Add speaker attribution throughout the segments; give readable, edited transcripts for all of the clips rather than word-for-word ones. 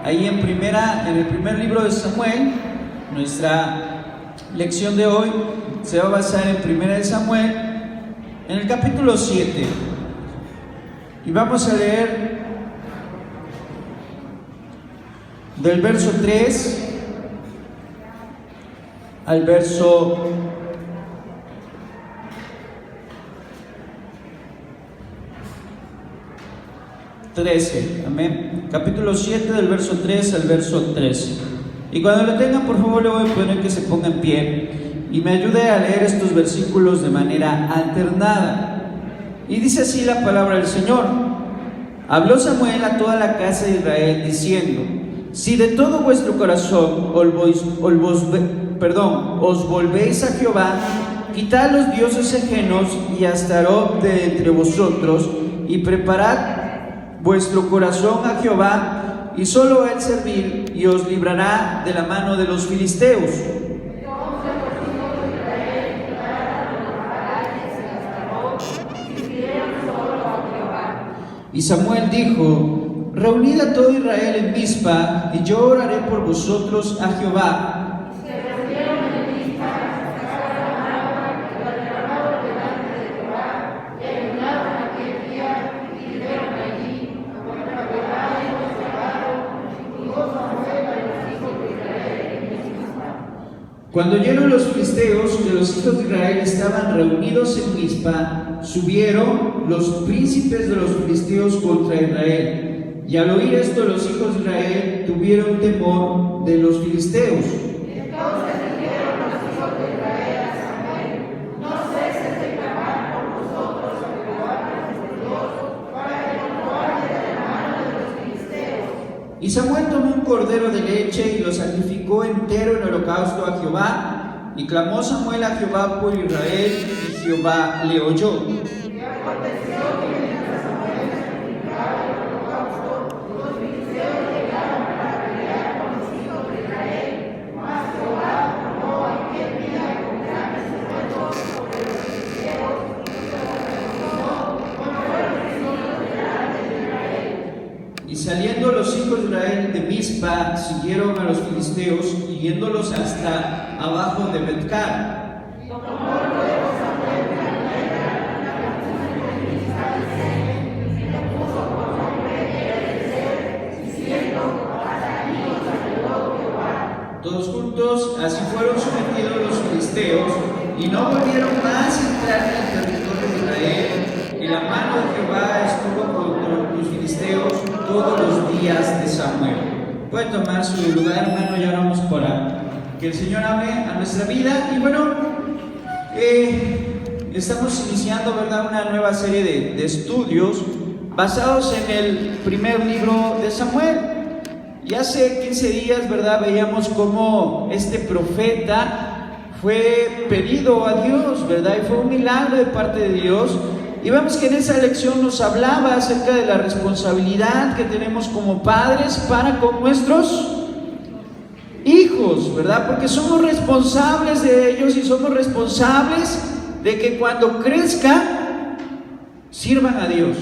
Speaker 1: ahí en el primer libro de Samuel. Nuestra lección de hoy se va a basar en Primera de Samuel, en el capítulo 7. Y vamos a leer del verso 3 al verso 13, amén. Capítulo 7 del verso 3 al verso 13. Y cuando lo tengan, por favor, le voy a poner que se ponga en pie y me ayude a leer estos versículos de manera alternada. Y dice así la palabra del Señor: habló Samuel a toda la casa de Israel diciendo: si de todo vuestro corazón os volvéis a Jehová, quitad los dioses ajenos y Astarot de entre vosotros, y preparad vuestro corazón a Jehová, y solo a él servid, y os librará de la mano de los filisteos. Y Samuel dijo: reunid a todo Israel en Mizpa, y yo oraré por vosotros a Jehová. Cuando oyeron los filisteos que los hijos de Israel estaban reunidos en Mizpa, subieron los príncipes de los filisteos contra Israel. Y al oír esto, los hijos de Israel tuvieron temor de los filisteos. Entonces dijeron los hijos de Israel a Samuel: no ceses de clamar por nosotros a Jehová nuestro Dios, para que nos guarde de la mano de los filisteos. Y Samuel tomó un cordero de leche y lo sacrificó entero en holocausto a Jehová. Y clamó Samuel a Jehová por Israel, y Jehová le oyó. Y aconteció que mientras Samuel sacrificaba el holocausto, los filisteos llegaron para pelear con los hijos de Israel. Mas Jehová tomó aquel día con grandes estruendos sobre los filisteos, y los arrebató con fuertes hijos delante de Israel. Y saliendo los hijos de Israel de Mizpa, siguieron a los filisteos, hiriéndolos hasta abajo de Betcar. Todos juntos, así fueron sometidos los filisteos, y no volvieron más a entrar en el territorio de Israel, y la mano de Jehová estuvo contra los filisteos todos los días de Samuel. Puede tomar su lugar, hermano, y oramos para que el Señor hable a nuestra vida. Y bueno, estamos iniciando, ¿verdad?, una nueva serie de estudios basados en el primer libro de Samuel. Y hace 15 días, ¿verdad?, veíamos cómo este profeta fue pedido a Dios, ¿verdad?, y fue un milagro de parte de Dios. Y vemos que en esa lección nos hablaba acerca de la responsabilidad que tenemos como padres para con nuestros hijos, ¿verdad? Porque somos responsables de ellos y somos responsables de que cuando crezcan sirvan a Dios.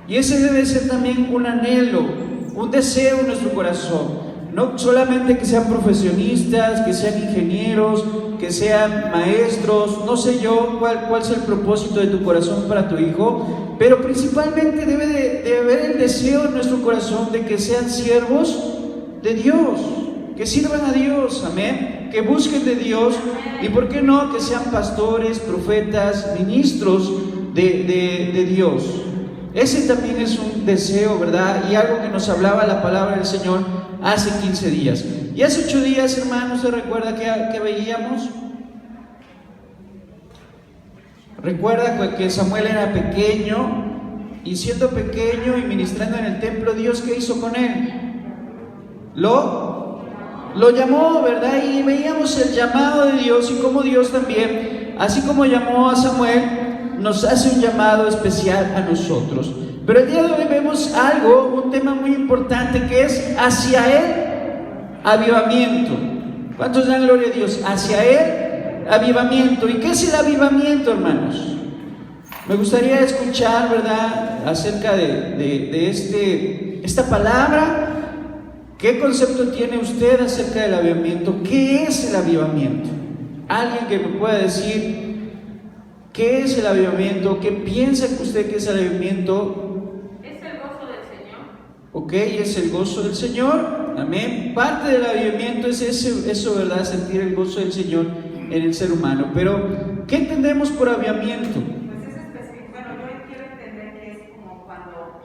Speaker 1: Y ese debe ser también un anhelo, un deseo en nuestro corazón. No solamente que sean profesionistas, que sean ingenieros, que sean maestros, no sé yo cuál es el propósito de tu corazón para tu hijo, pero principalmente debe de haber el deseo en nuestro corazón de que sean siervos de Dios, que sirvan a Dios, amén, que busquen de Dios, y por qué no, que sean pastores, profetas, ministros de Dios. Ese también es un deseo, ¿verdad? Y algo que nos hablaba la palabra del Señor hace 15 días. Y hace 8 días, hermanos, ¿se recuerda que veíamos? Recuerda que Samuel era pequeño, y siendo pequeño y ministrando en el templo, Dios, ¿qué hizo con él? Lo llamó, ¿verdad? Y veíamos el llamado de Dios y cómo Dios también, así como llamó a Samuel, nos hace un llamado especial a nosotros. Pero el día de hoy vemos algo, un tema muy importante, que es hacia Él avivamiento. ¿Cuántos dan gloria a Dios? Hacia Él avivamiento. ¿Y qué es el avivamiento, hermanos? Me gustaría escuchar, ¿verdad?, acerca de esta palabra, ¿Qué concepto tiene usted acerca del avivamiento? ¿Qué es el avivamiento? Alguien que me pueda decir qué es el avivamiento, qué piensa usted que es el avivamiento.
Speaker 2: Es el gozo del Señor.
Speaker 1: Ok, es el gozo del Señor. Amén. Parte del avivamiento es eso, ¿verdad? Sentir el gozo del Señor en el ser humano. Pero, ¿qué entendemos por avivamiento?
Speaker 3: Pues es específico. Bueno, yo quiero entender que es como cuando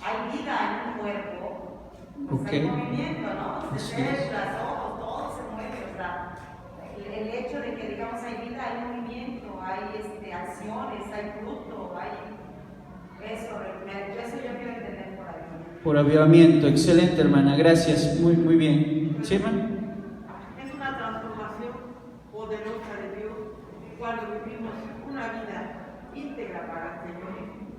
Speaker 3: hay vida en un cuerpo, pues hay movimiento, ¿no? Se ve las ojos, todo se mueve. O sea, el hecho de que digamos hay vida, hay movimiento, hay acciones, hay fruto, hay eso yo quiero entender por avivamiento.
Speaker 1: Por avivamiento, excelente hermana, gracias, muy bien. ¿Sí, hermano?
Speaker 4: Es una transformación poderosa de Dios cuando vivimos una vida íntegra para el Señor.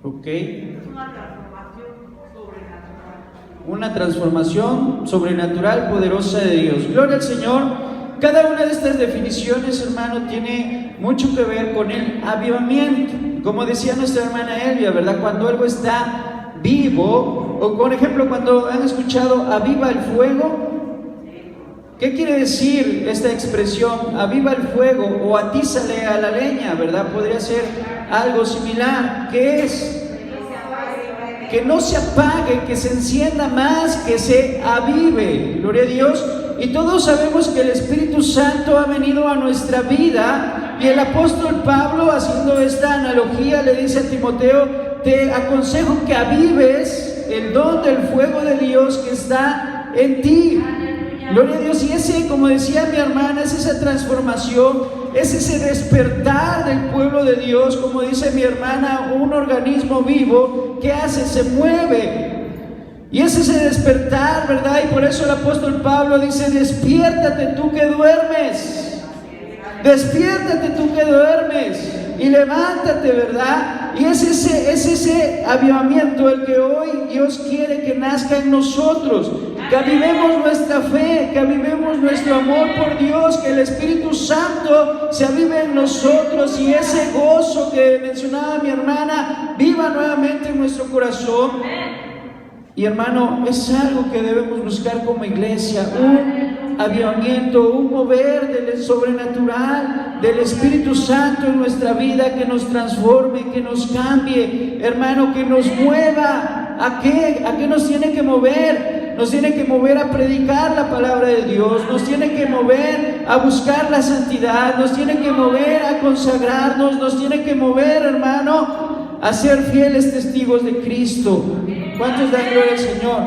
Speaker 1: Ok.
Speaker 4: Es una transformación sobrenatural.
Speaker 1: Una transformación sobrenatural, poderosa de Dios. Gloria al Señor. Cada una de estas definiciones, hermano, tiene mucho que ver con el avivamiento. Como decía nuestra hermana Elvia, ¿verdad? Cuando algo está vivo, o por ejemplo, cuando han escuchado aviva el fuego, ¿qué quiere decir esta expresión? Aviva el fuego o atízale a la leña, ¿verdad? Podría ser algo similar. ¿Qué es? Que no se apague, que se encienda más, que se avive. Gloria a Dios. Y todos sabemos que el Espíritu Santo ha venido a nuestra vida, y el apóstol Pablo, haciendo esta analogía, le dice a Timoteo: te aconsejo que avives el don del fuego de Dios que está en ti. Gloria a Dios. Y ese, como decía mi hermana, es esa transformación, es ese despertar del pueblo de Dios, como dice mi hermana, un organismo vivo que hace, se mueve. Y es ese despertar, ¿verdad? Y por eso el apóstol Pablo dice: despiértate tú que duermes, despiértate tú que duermes y levántate, ¿verdad? Y es ese avivamiento el que hoy Dios quiere que nazca en nosotros, que avivemos nuestra fe, que avivemos nuestro amor por Dios, que el Espíritu Santo se avive en nosotros, y ese gozo que mencionaba mi hermana viva nuevamente en nuestro corazón. Y hermano, es algo que debemos buscar como iglesia, un avivamiento, un mover del sobrenatural del Espíritu Santo en nuestra vida, que nos transforme, que nos cambie, hermano, que nos mueva. ¿A qué? ¿A qué nos tiene que mover? Nos tiene que mover a predicar la palabra de Dios, nos tiene que mover a buscar la santidad, nos tiene que mover a consagrarnos, nos tiene que mover, hermano, a ser fieles testigos de Cristo. ¿Cuántos dan gloria al Señor?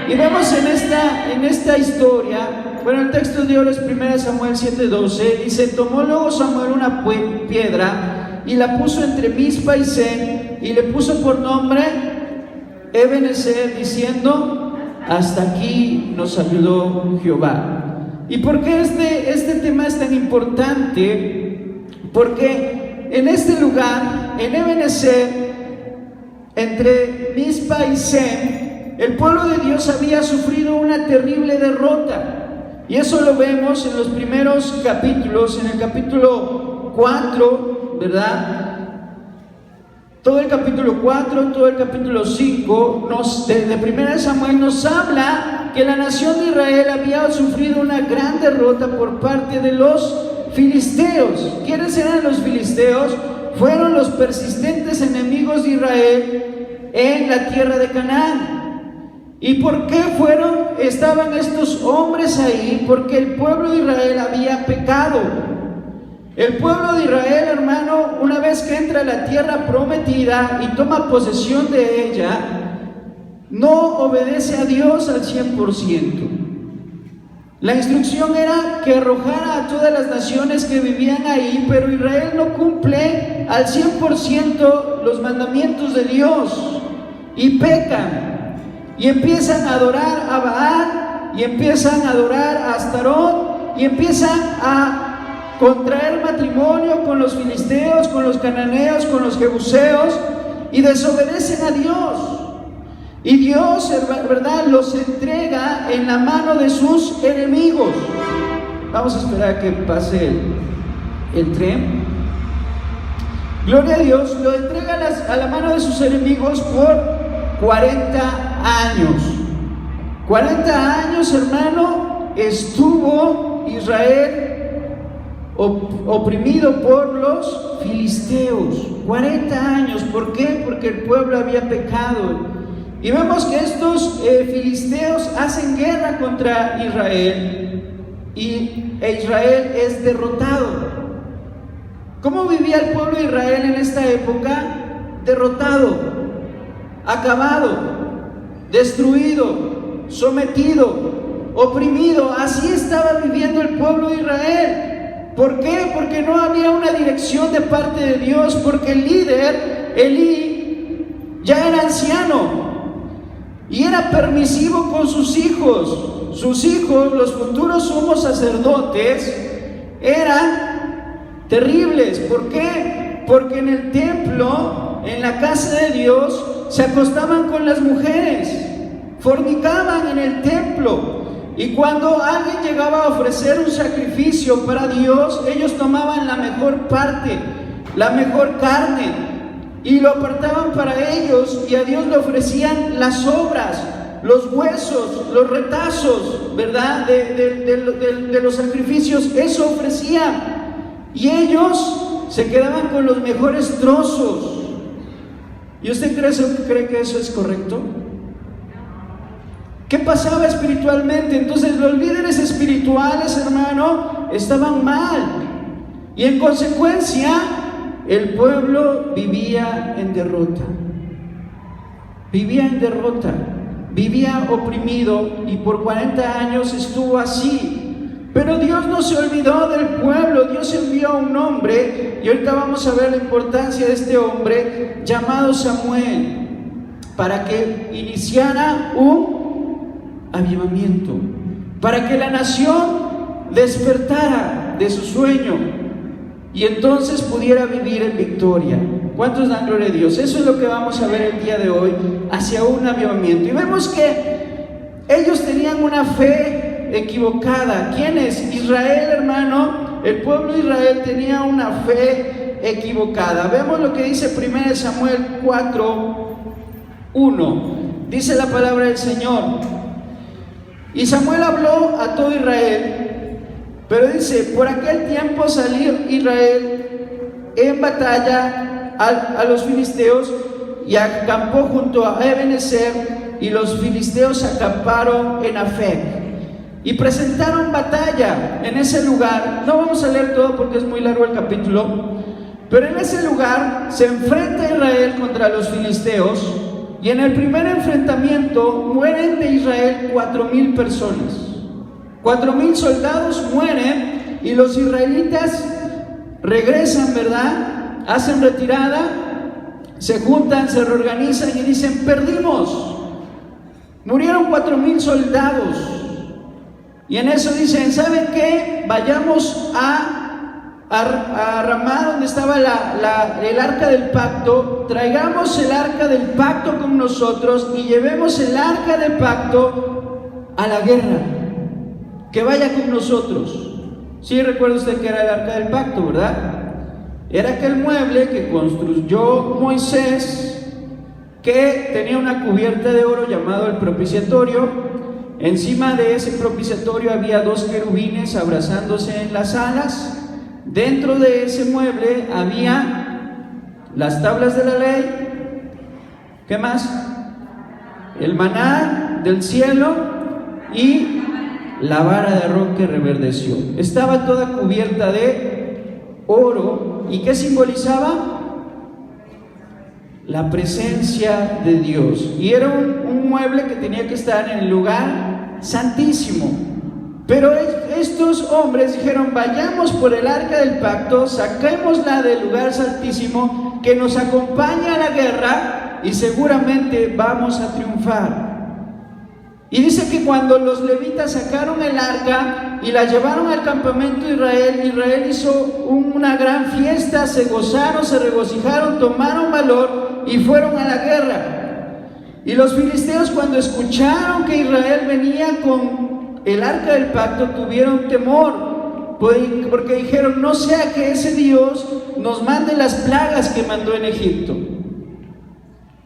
Speaker 1: Y vemos en esta historia, bueno, el texto de hoy es 1 Samuel 7:12, dice: tomó luego Samuel una piedra y la puso entre Mizpa y Sen, y le puso por nombre Ebenezer, diciendo: hasta aquí nos ayudó Jehová. ¿Y por qué este tema es tan importante? Porque en este lugar, en Ebenezer, entre Mizpa y Sen, el pueblo de Dios había sufrido una terrible derrota. Y eso lo vemos en los primeros capítulos, en el capítulo 4, ¿verdad? Todo el capítulo 4, todo el capítulo 5 de 1 Samuel nos habla que la nación de Israel había sufrido una gran derrota por parte de los filisteos. ¿Quiénes eran los filisteos? Fueron los persistentes enemigos de Israel en la tierra de Canaán. ¿Y por qué estaban estos hombres ahí? Porque el pueblo de Israel había pecado. El pueblo de Israel, hermano, una vez que entra a la tierra prometida y toma posesión de ella, no obedece a Dios al 100%. La instrucción era que arrojara a todas las naciones que vivían ahí, pero Israel no cumple al 100% los mandamientos de Dios y pecan y empiezan a adorar a Baal, y empiezan a adorar a Astarot, y empiezan a contraer matrimonio con los filisteos, con los cananeos, con los jebuseos, y desobedecen a Dios. Y Dios, ¿verdad?, los entrega en la mano de sus enemigos. Vamos a esperar a que pase el tren. Gloria a Dios, lo entrega a la mano de sus enemigos por 40 años. 40 años, hermano, estuvo Israel oprimido por los filisteos. 40 años. ¿Por qué? Porque el pueblo había pecado. Y vemos que estos filisteos hacen guerra contra Israel y Israel es derrotado. ¿Cómo vivía el pueblo de Israel en esta época? Derrotado, acabado, destruido, sometido, oprimido. Así estaba viviendo el pueblo de Israel. ¿Por qué? Porque no había una dirección de parte de Dios, porque el líder, Elí, ya era anciano y era permisivo con sus hijos. Sus hijos, los futuros sumos sacerdotes, eran terribles. ¿Por qué? Porque en el templo, en la casa de Dios, se acostaban con las mujeres, fornicaban en el templo. Y cuando alguien llegaba a ofrecer un sacrificio para Dios, ellos tomaban la mejor parte, la mejor carne, y lo apartaban para ellos, y a Dios le ofrecían las sobras, los huesos, los retazos, ¿verdad? De los sacrificios. Eso ofrecían, y ellos se quedaban con los mejores trozos. ¿Y usted cree que eso es correcto? ¿Qué pasaba espiritualmente? Entonces los líderes espirituales, hermano, estaban mal. Y en consecuencia, el pueblo vivía en derrota. Vivía en derrota. Vivía oprimido y por 40 años estuvo así. Pero Dios no se olvidó del pueblo. Dios envió a un hombre, y ahorita vamos a ver la importancia de este hombre, llamado Samuel, para que iniciara un avivamiento, para que la nación despertara de su sueño y entonces pudiera vivir en victoria. ¿Cuántos dan gloria a Dios? Eso es lo que vamos a ver el día de hoy, hacia un avivamiento. Y vemos que ellos tenían una fe equivocada. ¿Quién es? Israel, hermano. El pueblo de Israel tenía una fe equivocada. Vemos lo que dice 1 Samuel 4:1. Dice la palabra del Señor: y Samuel habló a todo Israel, pero dice: por aquel tiempo salió Israel en batalla a los filisteos y acampó junto a Ebenezer, y los filisteos acamparon en Afec y presentaron batalla en ese lugar. No vamos a leer todo porque es muy largo el capítulo, pero en ese lugar se enfrenta Israel contra los filisteos. Y en el primer enfrentamiento mueren de Israel 4,000 personas. 4,000 soldados mueren, y los israelitas regresan, ¿verdad? Hacen retirada, se juntan, se reorganizan y dicen: perdimos. Murieron 4,000 soldados. Y en eso dicen: ¿saben qué? Vayamos a Ramá, donde estaba el arca del pacto, traigamos el arca del pacto con nosotros y llevemos el arca del pacto a la guerra, que vaya con nosotros. Sí, recuerda usted que era el arca del pacto, ¿verdad? Era aquel mueble que construyó Moisés, que tenía una cubierta de oro llamado el propiciatorio. Encima de ese propiciatorio había 2 querubines abrazándose en las alas. Dentro de ese mueble había las tablas de la ley. ¿Qué más? El maná del cielo y la vara de Aarón que reverdeció. Estaba toda cubierta de oro. ¿Y qué simbolizaba? La presencia de Dios. Y era un mueble que tenía que estar en el lugar santísimo. Pero estos hombres dijeron: vayamos por el arca del pacto, saquémosla del lugar santísimo, que nos acompañe a la guerra y seguramente vamos a triunfar. Y dice que cuando los levitas sacaron el arca y la llevaron al campamento de Israel, Israel hizo una gran fiesta, se gozaron, se regocijaron, tomaron valor y fueron a la guerra. Y los filisteos, cuando escucharon que Israel venía con el arca del pacto, tuvieron temor, porque dijeron: no sea que ese Dios nos mande las plagas que mandó en Egipto.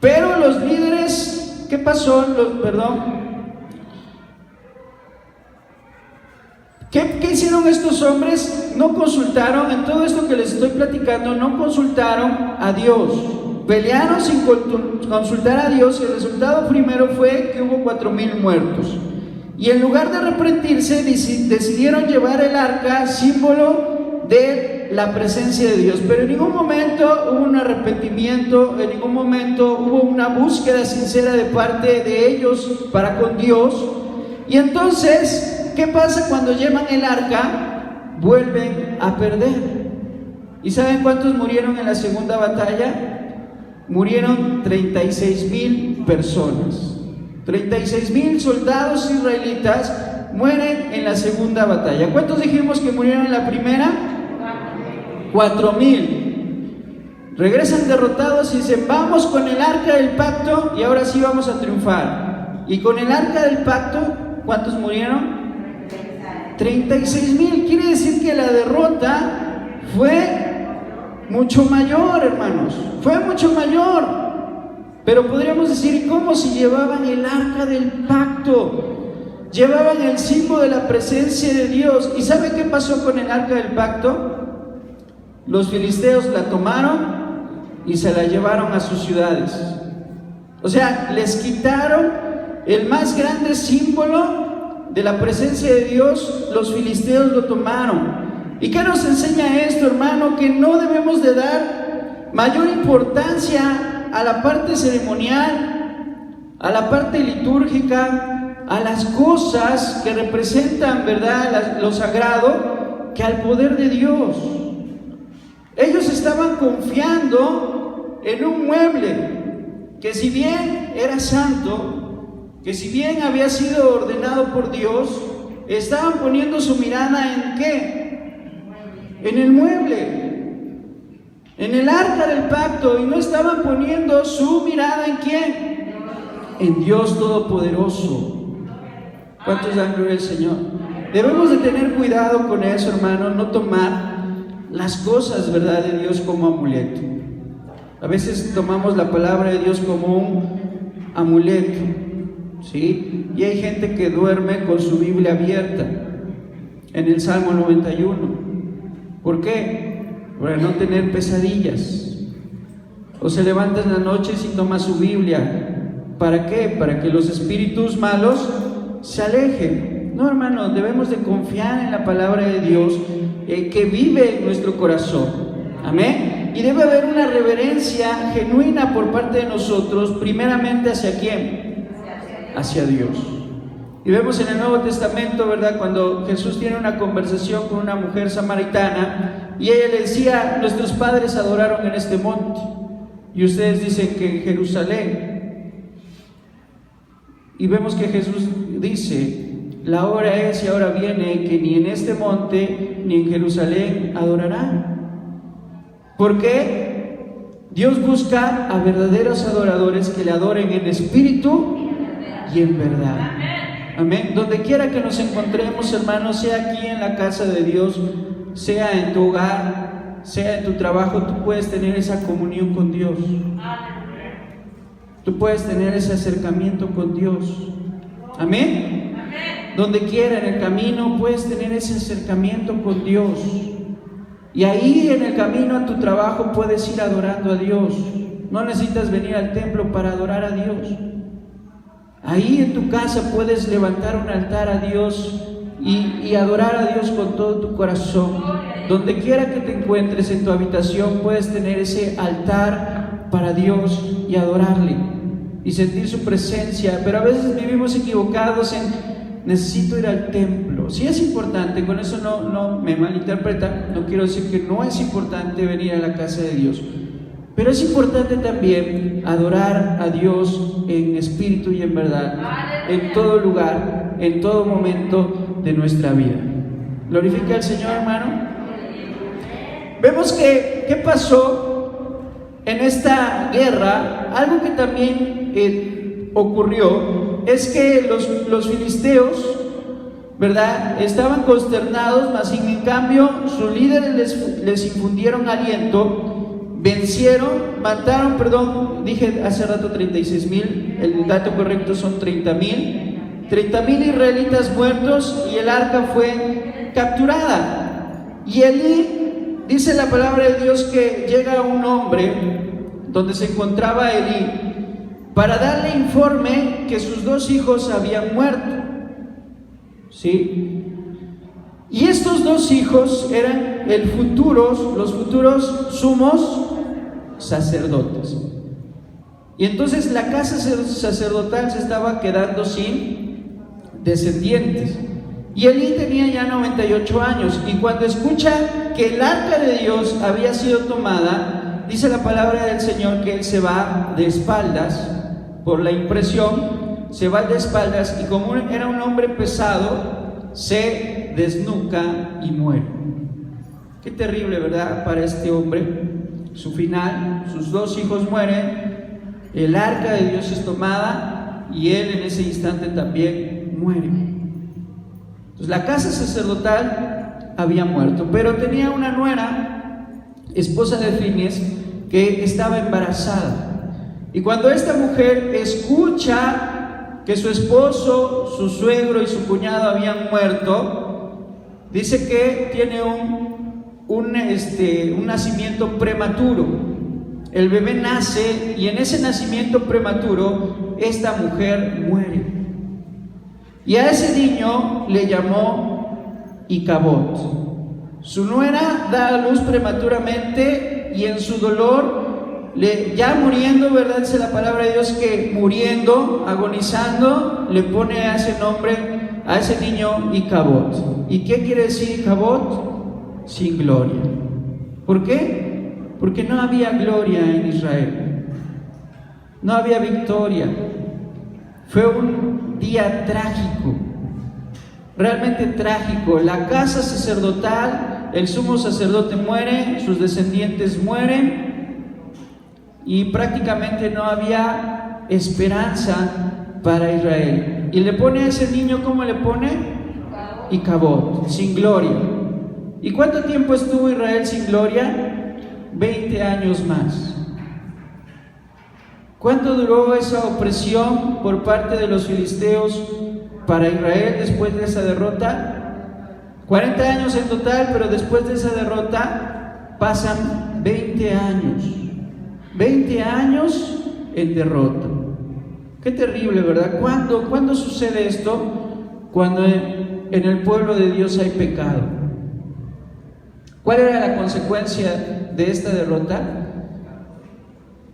Speaker 1: Pero los líderes, ¿qué pasó? hicieron estos hombres? No consultaron, en todo esto que les estoy platicando, no consultaron a Dios. Pelearon sin consultar a Dios, y el resultado primero fue que hubo 4,000 muertos. Y en lugar de arrepentirse, decidieron llevar el arca, símbolo de la presencia de Dios. Pero en ningún momento hubo un arrepentimiento, en ningún momento hubo una búsqueda sincera de parte de ellos para con Dios. Y entonces, ¿qué pasa cuando llevan el arca? Vuelven a perder. ¿Y saben cuántos murieron en la segunda batalla? Murieron 36,000 personas. 36,000 soldados israelitas mueren en la segunda batalla. ¿Cuántos dijimos que murieron en la primera? 4,000. Regresan derrotados y dicen: vamos con el arca del pacto y ahora sí vamos a triunfar. Y con el arca del pacto, ¿cuántos murieron? 36,000. Quiere decir que la derrota fue mucho mayor, hermanos, fue mucho mayor. Pero podríamos decir: ¿y cómo? Si llevaban el arca del pacto, llevaban el símbolo de la presencia de Dios. ¿Y sabe qué pasó con el arca del pacto? Los filisteos la tomaron y se la llevaron a sus ciudades. O sea, les quitaron el más grande símbolo de la presencia de Dios. Los filisteos lo tomaron. ¿Y qué nos enseña esto, hermano? Que no debemos de dar mayor importancia a la parte ceremonial, a la parte litúrgica, a las cosas que representan, ¿verdad?, lo sagrado, que al poder de Dios. Ellos estaban confiando en un mueble que, si bien era santo, que si bien había sido ordenado por Dios, estaban poniendo su mirada ¿en qué? En el mueble, en el arca del pacto, y no estaban poniendo su mirada ¿en quién? En Dios Todopoderoso. ¿Cuántos dan gloria al Señor? Debemos de tener cuidado con eso, hermano, no tomar las cosas, ¿verdad?, de Dios como amuleto. A veces tomamos la palabra de Dios como un amuleto, ¿sí? Y hay gente que duerme con su Biblia abierta en el Salmo 91. ¿Por qué? Para no tener pesadillas. O se levanta en las noches y toma su Biblia. ¿Para qué? Para que los espíritus malos se alejen. No, hermano, debemos de confiar en la palabra de Dios que vive en nuestro corazón. Amén. Y debe haber una reverencia genuina por parte de nosotros, primeramente ¿hacia quién? Hacia Dios. Y vemos en el Nuevo Testamento, ¿verdad?, cuando Jesús tiene una conversación con una mujer samaritana y ella le decía: nuestros padres adoraron en este monte y ustedes dicen que en Jerusalén. Y vemos que Jesús dice: la hora es y ahora viene que ni en este monte ni en Jerusalén adorarán. ¿Por qué? Dios busca a verdaderos adoradores que le adoren en espíritu y en verdad. Amén. Donde quiera que nos encontremos, hermanos, sea aquí en la casa de Dios, sea en tu hogar, sea en tu trabajo, tú puedes tener esa comunión con Dios. Tú puedes tener ese acercamiento con Dios. Amén. Donde quiera en el camino puedes tener ese acercamiento con Dios. Y ahí en el camino a tu trabajo puedes ir adorando a Dios. No necesitas venir al templo para adorar a Dios. Ahí en tu casa puedes levantar un altar a Dios y adorar a Dios con todo tu corazón. Donde quiera que te encuentres en tu habitación puedes tener ese altar para Dios y adorarle y sentir su presencia. Pero a veces vivimos equivocados en: necesito ir al templo. Sí es importante, con eso no me malinterpreta, no quiero decir que no es importante venir a la casa de Dios, pero es importante también adorar a Dios en espíritu y en verdad, en todo lugar, en todo momento de nuestra vida. Glorifica al Señor, hermano. Vemos que ¿qué pasó en esta guerra? Algo que también ocurrió es que los filisteos, ¿verdad?, estaban consternados, mas en cambio sus líderes les infundieron aliento. Vencieron, mataron, dije hace rato 36,000, el dato correcto son 30,000 israelitas muertos, y el arca fue capturada. Y Elí, dice la palabra de Dios que llega un hombre donde se encontraba Elí para darle informe que sus 2 hijos habían muerto. ¿Sí? Y estos 2 hijos eran los futuros sumos sacerdotes. Y entonces la casa sacerdotal se estaba quedando sin descendientes. Y Elí tenía ya 98 años. Y cuando escucha que el arca de Dios había sido tomada, dice la palabra del Señor que él se va de espaldas por la impresión, se va de espaldas y como era un hombre pesado, se desnuca y muere. Qué terrible, ¿verdad? Para este hombre, su final, sus 2 hijos mueren, el arca de Dios es tomada y él en ese instante también muere. Entonces la casa sacerdotal había muerto, pero tenía una nuera, esposa de Fines, que estaba embarazada. Y cuando esta mujer escucha que su esposo, su suegro y su cuñado habían muerto, dice que tiene un nacimiento prematuro. El bebé nace y en ese nacimiento prematuro esta mujer muere. Y a ese niño le llamó Icabod. Su nuera da a luz prematuramente y en su dolor, ya muriendo, ¿verdad? Dice la palabra de Dios que muriendo, agonizando, le pone a ese nombre, a ese niño Icabod. ¿Y qué quiere decir Icabod? Sin gloria. ¿Por qué? Porque no había gloria en Israel. No había victoria. Fue un día trágico, realmente trágico. La casa sacerdotal, el sumo sacerdote muere, sus descendientes mueren y prácticamente no había esperanza para Israel. Y le pone a ese niño, ¿cómo le pone? Icabod, sin gloria. ¿Y cuánto tiempo estuvo Israel sin gloria? 20 años más. ¿Cuánto duró esa opresión por parte de los filisteos para Israel después de esa derrota? 40 años en total, pero después de esa derrota pasan 20 años. 20 años en derrota. Qué terrible, ¿verdad? ¿Cuándo sucede esto? Cuando en el pueblo de Dios hay pecado. ¿Cuál era la consecuencia de esta derrota?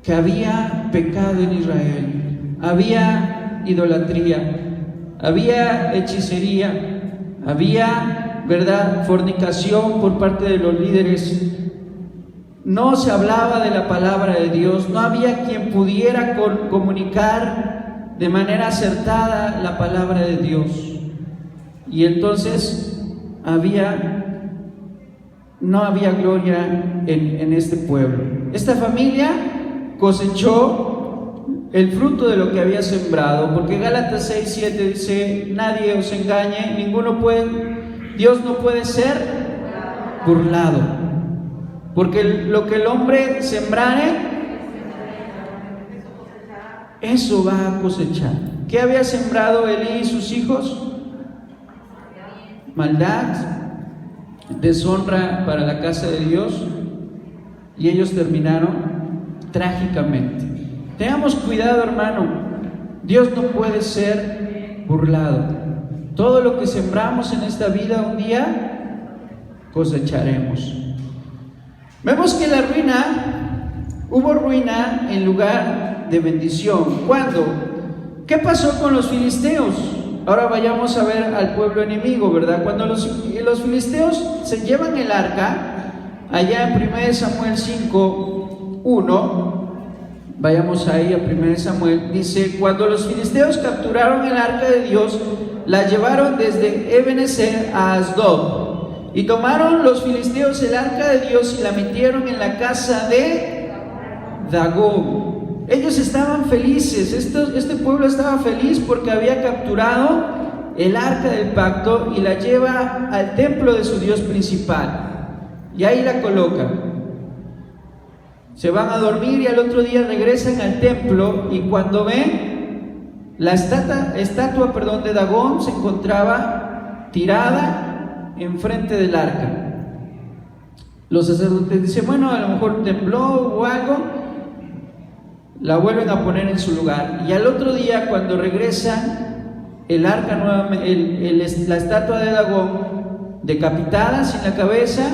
Speaker 1: Que había pecado en Israel, había idolatría, había hechicería, había, ¿verdad?, fornicación por parte de los líderes. No se hablaba de la palabra de Dios, no había quien pudiera comunicar de manera acertada la palabra de Dios. Y entonces no había gloria en este pueblo. Esta familia cosechó el fruto de lo que había sembrado, porque Gálatas 6:7 dice: nadie os engañe, Dios no puede ser burlado, porque lo que el hombre sembrare, eso va a cosechar. ¿Qué había sembrado Elí y sus hijos? Maldad, deshonra para la casa de Dios, y ellos terminaron trágicamente. Tengamos cuidado, hermano. Dios no puede ser burlado. Todo lo que sembramos en esta vida un día cosecharemos. Vemos que hubo ruina en lugar de bendición. ¿Cuándo? ¿Qué pasó con los filisteos? Ahora vayamos a ver al pueblo enemigo, ¿verdad? Cuando los filisteos se llevan el arca, allá en 1 Samuel 5:1, vayamos ahí a 1 Samuel, dice: cuando los filisteos capturaron el arca de Dios, la llevaron desde Ebenezer a Asdod. Y tomaron los filisteos el arca de Dios y la metieron en la casa de Dagón. Ellos estaban felices, este pueblo estaba feliz porque había capturado el arca del pacto y la lleva al templo de su Dios principal. Y ahí la colocan. Se van a dormir y al otro día regresan al templo, y cuando ven, la estatua de Dagón se encontraba tirada enfrente del arca. Los sacerdotes dicen, bueno, a lo mejor tembló o algo, la vuelven a poner en su lugar. Y al otro día, cuando regresan, el arca nuevamente, la estatua de Dagón, decapitada, sin la cabeza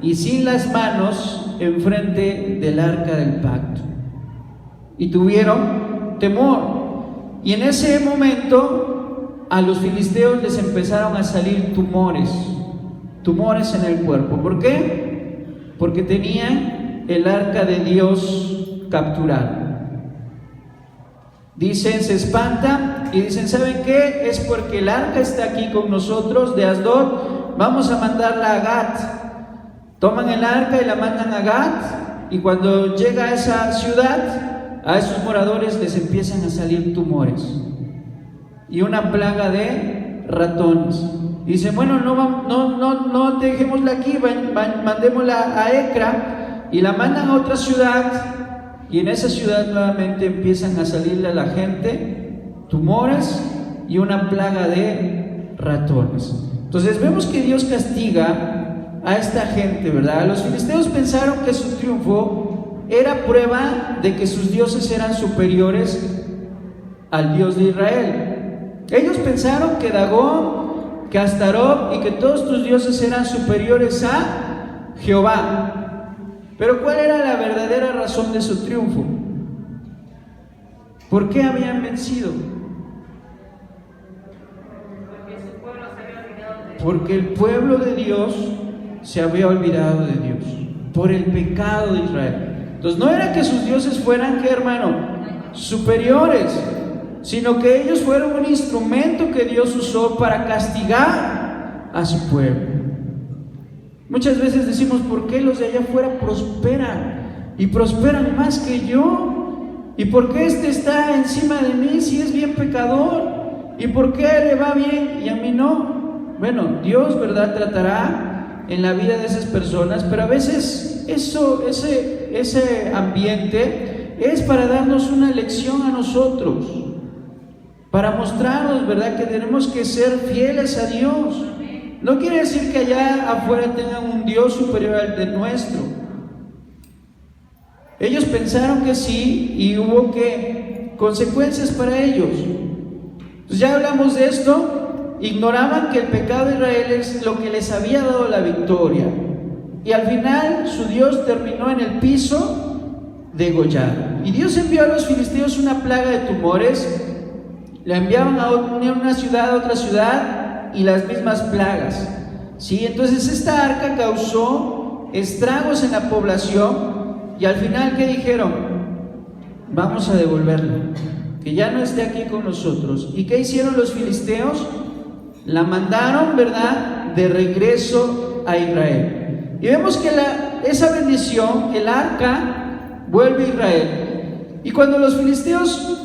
Speaker 1: y sin las manos, enfrente del arca del pacto. Y tuvieron temor. Y en ese momento a los filisteos les empezaron a salir tumores en el cuerpo. ¿Por qué? Porque tenían el arca de Dios capturado. Dicen, se espantan y dicen, ¿saben qué? Es porque el arca está aquí con nosotros de Asdod, vamos a mandarla a Gat. Toman el arca y la mandan a Gat, y cuando llega a esa ciudad, a esos moradores les empiezan a salir tumores y una plaga de ratones. Dicen, bueno, no dejémosla aquí, mandémosla a Ecra, y la mandan a otra ciudad. Y en esa ciudad nuevamente empiezan a salirle a la gente tumores y una plaga de ratones. Entonces vemos que Dios castiga a esta gente, ¿verdad? Los filisteos pensaron que su triunfo era prueba de que sus dioses eran superiores al Dios de Israel. Ellos pensaron que Dagón, que Astarot y que todos tus dioses eran superiores a Jehová. Pero ¿cuál era la verdadera razón de su triunfo? ¿Por qué habían vencido? Porque el pueblo de Dios se había olvidado de Dios por el pecado de Israel. Entonces no era que sus dioses fueran, ¿qué, hermano? Superiores, sino que ellos fueron un instrumento que Dios usó para castigar a su pueblo. Muchas veces decimos, ¿por qué los de allá afuera prosperan? Y prosperan más que yo. ¿Y por qué este está encima de mí si es bien pecador? ¿Y por qué le va bien y a mí no? Bueno, Dios, ¿verdad?, tratará en la vida de esas personas, pero a veces ese ambiente es para darnos una lección a nosotros, para mostrarnos, ¿verdad?, que tenemos que ser fieles a Dios. No quiere decir que allá afuera tengan un Dios superior al de nuestro. Ellos pensaron que sí y hubo consecuencias para ellos. Entonces ya hablamos de esto. Ignoraban que el pecado de Israel es lo que les había dado la victoria. Y al final su Dios terminó en el piso degollado. Y Dios envió a los filisteos una plaga de tumores. La enviaban a una ciudad, a otra ciudad, y las mismas plagas, ¿sí? Entonces esta arca causó estragos en la población, y al final, ¿qué dijeron? Vamos a devolverla, que ya no esté aquí con nosotros. ¿Y qué hicieron los filisteos? La mandaron, ¿verdad?, de regreso a Israel. Y vemos que esa bendición, el arca, vuelve a Israel. Y cuando los filisteos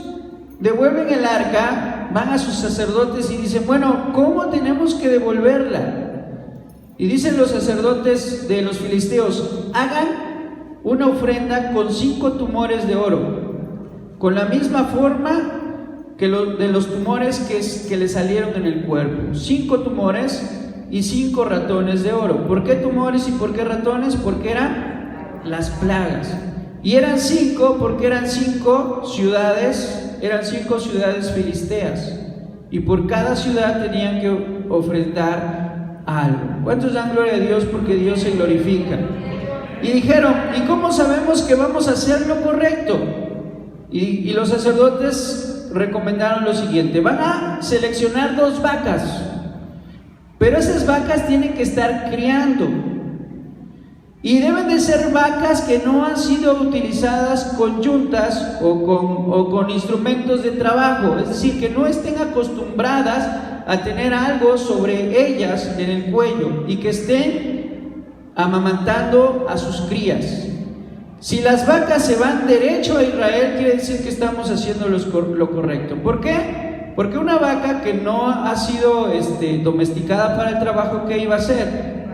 Speaker 1: devuelven el arca, van a sus sacerdotes y dicen, bueno, ¿cómo tenemos que devolverla? Y dicen los sacerdotes de los filisteos, hagan una ofrenda con 5 tumores de oro, con la misma forma que de los tumores que le salieron en el cuerpo. 5 tumores y 5 ratones de oro. ¿Por qué tumores y por qué ratones? Porque eran las plagas. Y eran 5 porque eran 5 ciudades. Eran 5 ciudades filisteas, y por cada ciudad tenían que ofrendar algo. ¿Cuántos dan gloria a Dios? Porque Dios se glorifica. Y dijeron, ¿y cómo sabemos que vamos a hacer lo correcto? Y los sacerdotes recomendaron lo siguiente: van a seleccionar 2 vacas, pero esas vacas tienen que estar criando. Y deben de ser vacas que no han sido utilizadas con yuntas o con instrumentos de trabajo, es decir, que no estén acostumbradas a tener algo sobre ellas en el cuello y que estén amamantando a sus crías. Si las vacas se van derecho a Israel, quiere decir que estamos haciendo lo correcto. ¿Por qué? Porque una vaca que no ha sido domesticada para el trabajo, ¿qué iba a hacer?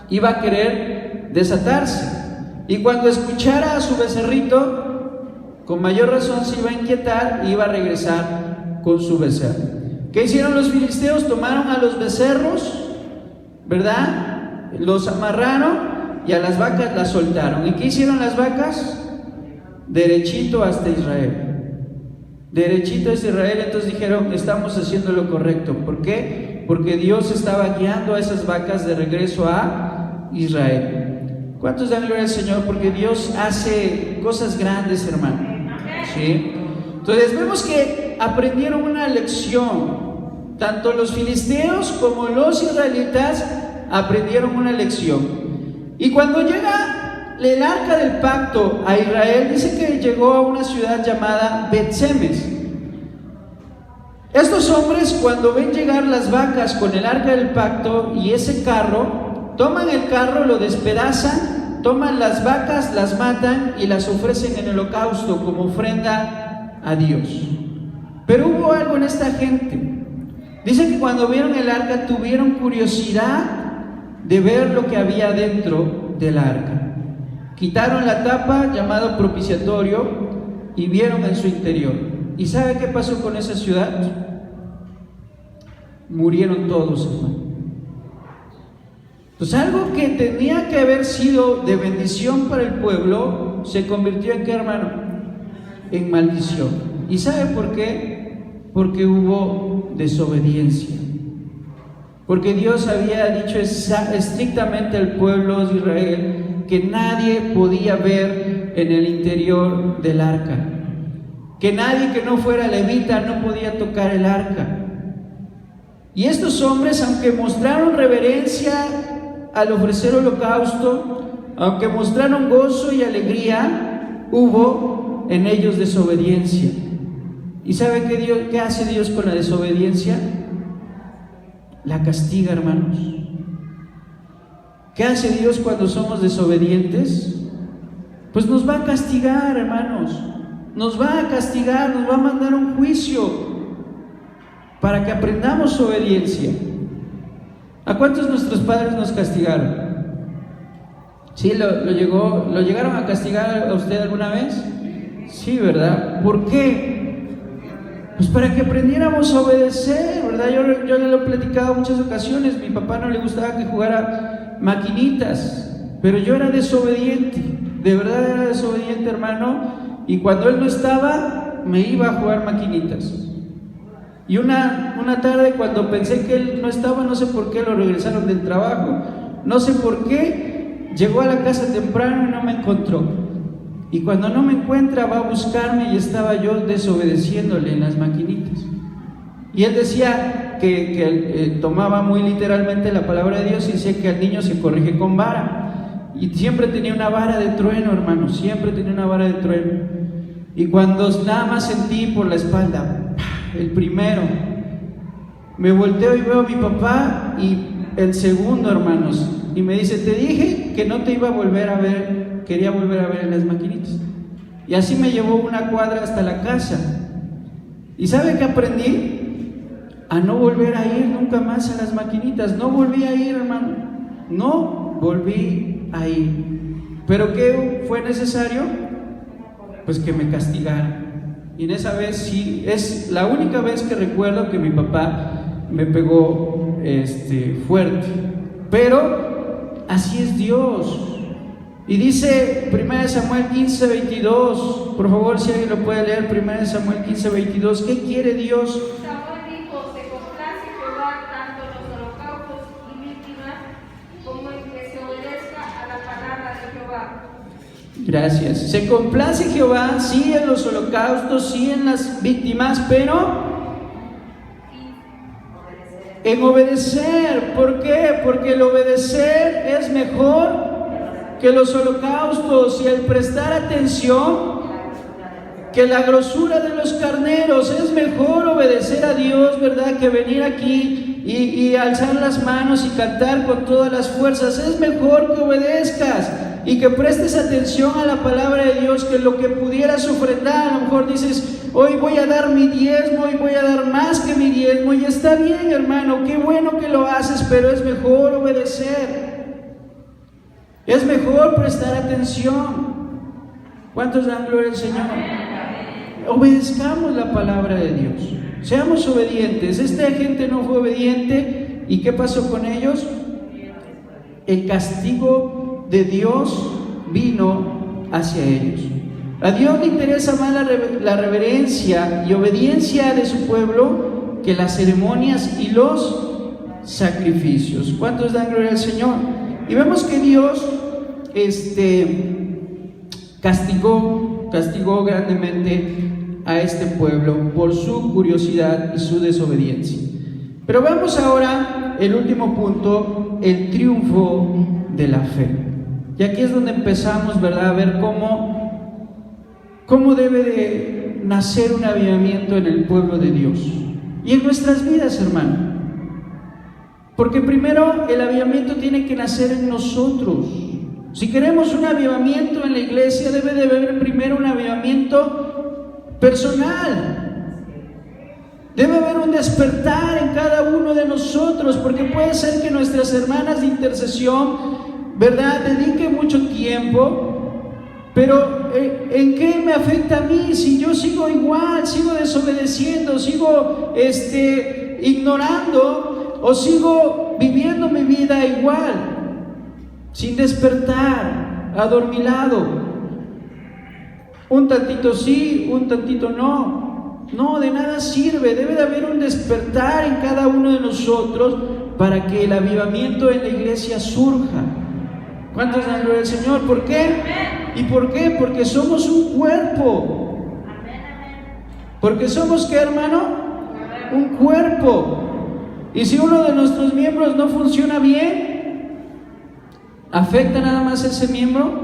Speaker 1: Iba a querer desatarse, y cuando escuchara a su becerrito, con mayor razón se iba a inquietar y iba a regresar con su becerro. ¿Qué hicieron los filisteos? Tomaron a los becerros ¿verdad? Los amarraron y a las vacas las soltaron. ¿Y qué hicieron las vacas? Derechito hasta Israel. Derechito a Israel. Entonces dijeron, estamos haciendo lo correcto. ¿Por qué? Porque Dios estaba guiando a esas vacas de regreso a Israel. ¿Cuántos dan gloria al Señor? Porque Dios hace cosas grandes, hermano. ¿Sí? Entonces vemos que aprendieron una lección. Tanto los filisteos como los israelitas aprendieron una lección. Y cuando llega el arca del pacto a Israel, dice que llegó a una ciudad llamada Bet-Semes. Estos hombres, cuando ven llegar las vacas con el arca del pacto y ese carro, toman el carro, lo despedazan, toman las vacas, las matan y las ofrecen en holocausto como ofrenda a Dios. Pero hubo algo en esta gente. Dice que cuando vieron el arca tuvieron curiosidad de ver lo que había dentro del arca. Quitaron la tapa, llamado propiciatorio, y vieron en su interior. ¿Y sabe qué pasó con esa ciudad? Murieron todos, hermano. Pues algo que tenía que haber sido de bendición para el pueblo se convirtió en ¿qué, hermano? En maldición. ¿Y sabe por qué? Porque hubo desobediencia. Porque Dios había dicho estrictamente al pueblo de Israel que nadie podía ver en el interior del arca, que nadie que no fuera levita no podía tocar el arca. Y estos hombres, aunque mostraron reverencia al ofrecer holocausto, aunque mostraron gozo y alegría, hubo en ellos desobediencia. ¿Y sabe qué hace Dios con la desobediencia? La castiga, hermanos. ¿Qué hace Dios cuando somos desobedientes? Pues nos va a castigar, hermanos. Nos va a castigar, nos va a mandar un juicio para que aprendamos obediencia. ¿A cuántos nuestros padres nos castigaron? ¿Sí? ¿Lo llegaron a castigar a usted alguna vez? Sí, ¿verdad? ¿Por qué? Pues para que aprendiéramos a obedecer, ¿verdad? Yo le lo he platicado en muchas ocasiones. Mi papá no le gustaba que jugara maquinitas, pero yo era desobediente, de verdad era desobediente, hermano, y cuando él no estaba, me iba a jugar maquinitas. Y una tarde, cuando pensé que él no estaba, no sé por qué lo regresaron del trabajo, no sé por qué, llegó a la casa temprano y no me encontró. Y cuando no me encuentra, va a buscarme y estaba yo desobedeciéndole en las maquinitas. Y él decía que tomaba muy literalmente la palabra de Dios y decía que al niño se corrige con vara. Y siempre tenía una vara de trueno, hermano, siempre tenía una vara de trueno. Y cuando nada más sentí por la espalda, el primero, me volteo y veo a mi papá y el segundo, hermanos, y me dice, te dije que no te iba a volver a ver, quería volver a ver en las maquinitas. Y así me llevó una cuadra hasta la casa. ¿Y sabe qué aprendí? A no volver a ir nunca más a las maquinitas. No volví a ir, hermano. No volví a ir. ¿Pero qué fue necesario? Pues que me castigaran. Y en esa vez sí, es la única vez que recuerdo que mi papá me pegó fuerte. Pero así es Dios. Y dice 1 Samuel 15:22, por favor, si alguien lo puede leer, 1 Samuel 15:22, ¿qué quiere Dios?
Speaker 2: Samuel dijo, se complace Jehová tanto en los holocaustos y víctimas como en que se obedezca a la palabra de Jehová.
Speaker 1: Gracias. Se complace Jehová, sí, en los holocaustos, sí, en las víctimas, pero en obedecer. ¿Por qué? Porque el obedecer es mejor que los holocaustos, y el prestar atención que la grosura de los carneros. Es mejor obedecer a Dios, ¿verdad?, que venir aquí y alzar las manos y cantar con todas las fuerzas. Es mejor que obedezcas y que prestes atención a la palabra de Dios, que lo que pudieras ofrendar. A lo mejor dices, hoy voy a dar mi diezmo y voy a dar más que mi diezmo, y está bien, hermano, qué bueno que lo haces, pero es mejor obedecer. Es mejor prestar atención. ¿Cuántos dan gloria al Señor? Obedezcamos la palabra de Dios. Seamos obedientes. Esta gente no fue obediente. ¿Y qué pasó con ellos? el castigo de Dios vino hacia ellos. A Dios le interesa más la reverencia y obediencia de su pueblo que las ceremonias y los sacrificios. ¿Cuántos dan gloria al Señor? Y vemos que Dios castigó grandemente a este pueblo por su curiosidad y su desobediencia. Pero vamos ahora el último punto, el triunfo de la fe. Y aquí es donde empezamos, ¿verdad?, a ver cómo debe de nacer un avivamiento en el pueblo de Dios y en nuestras vidas, hermano. Porque primero el avivamiento tiene que nacer en nosotros. Si queremos un avivamiento en la iglesia, debe de haber primero un avivamiento personal. Debe haber un despertar en cada uno de nosotros, porque puede ser que nuestras hermanas de intercesión, ¿verdad?, dediquen mucho tiempo, pero ¿en qué me afecta a mí si yo sigo igual, sigo desobedeciendo, sigo ignorando o sigo viviendo mi vida igual, sin despertar, adormilado? Un tantito sí, un tantito no. No, de nada sirve. Debe de haber un despertar en cada uno de nosotros para que el avivamiento en la iglesia surja. ¿Cuántos dan gloria al Señor? ¿Por qué? ¿Y por qué? Porque somos un cuerpo. Porque somos, ¿qué, hermano? Un cuerpo. Y si uno de nuestros miembros no funciona bien, ¿afecta nada más ese miembro?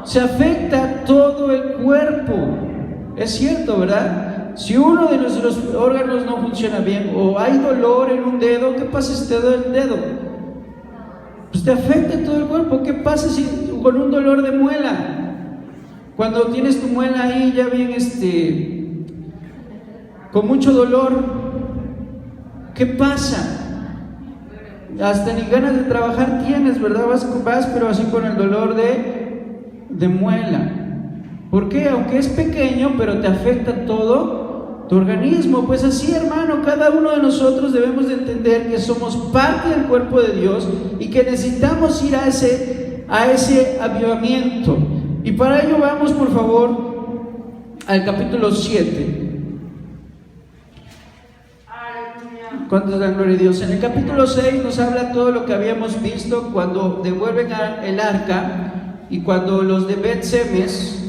Speaker 1: Se afecta todo el cuerpo. Es cierto, ¿verdad? Si uno de nuestros órganos no funciona bien o hay dolor en un dedo, ¿qué pasa si te duele el dedo? Pues te afecta todo el cuerpo. ¿Qué pasa si con un dolor de muela? Cuando tienes tu muela ahí ya bien con mucho dolor, ¿qué pasa? Hasta ni ganas de trabajar tienes, ¿verdad? Vas pero así con el dolor de muela. ¿Por qué? Aunque es pequeño, pero te afecta todo tu organismo. Pues así, hermano, cada uno de nosotros debemos de entender que somos parte del cuerpo de Dios y que necesitamos ir a ese avivamiento. Y para ello vamos, por favor, al capítulo 7. ¿Cuántos dan gloria a Dios? En el capítulo 6 nos habla todo lo que habíamos visto cuando devuelven el arca y cuando los de Bet-Semes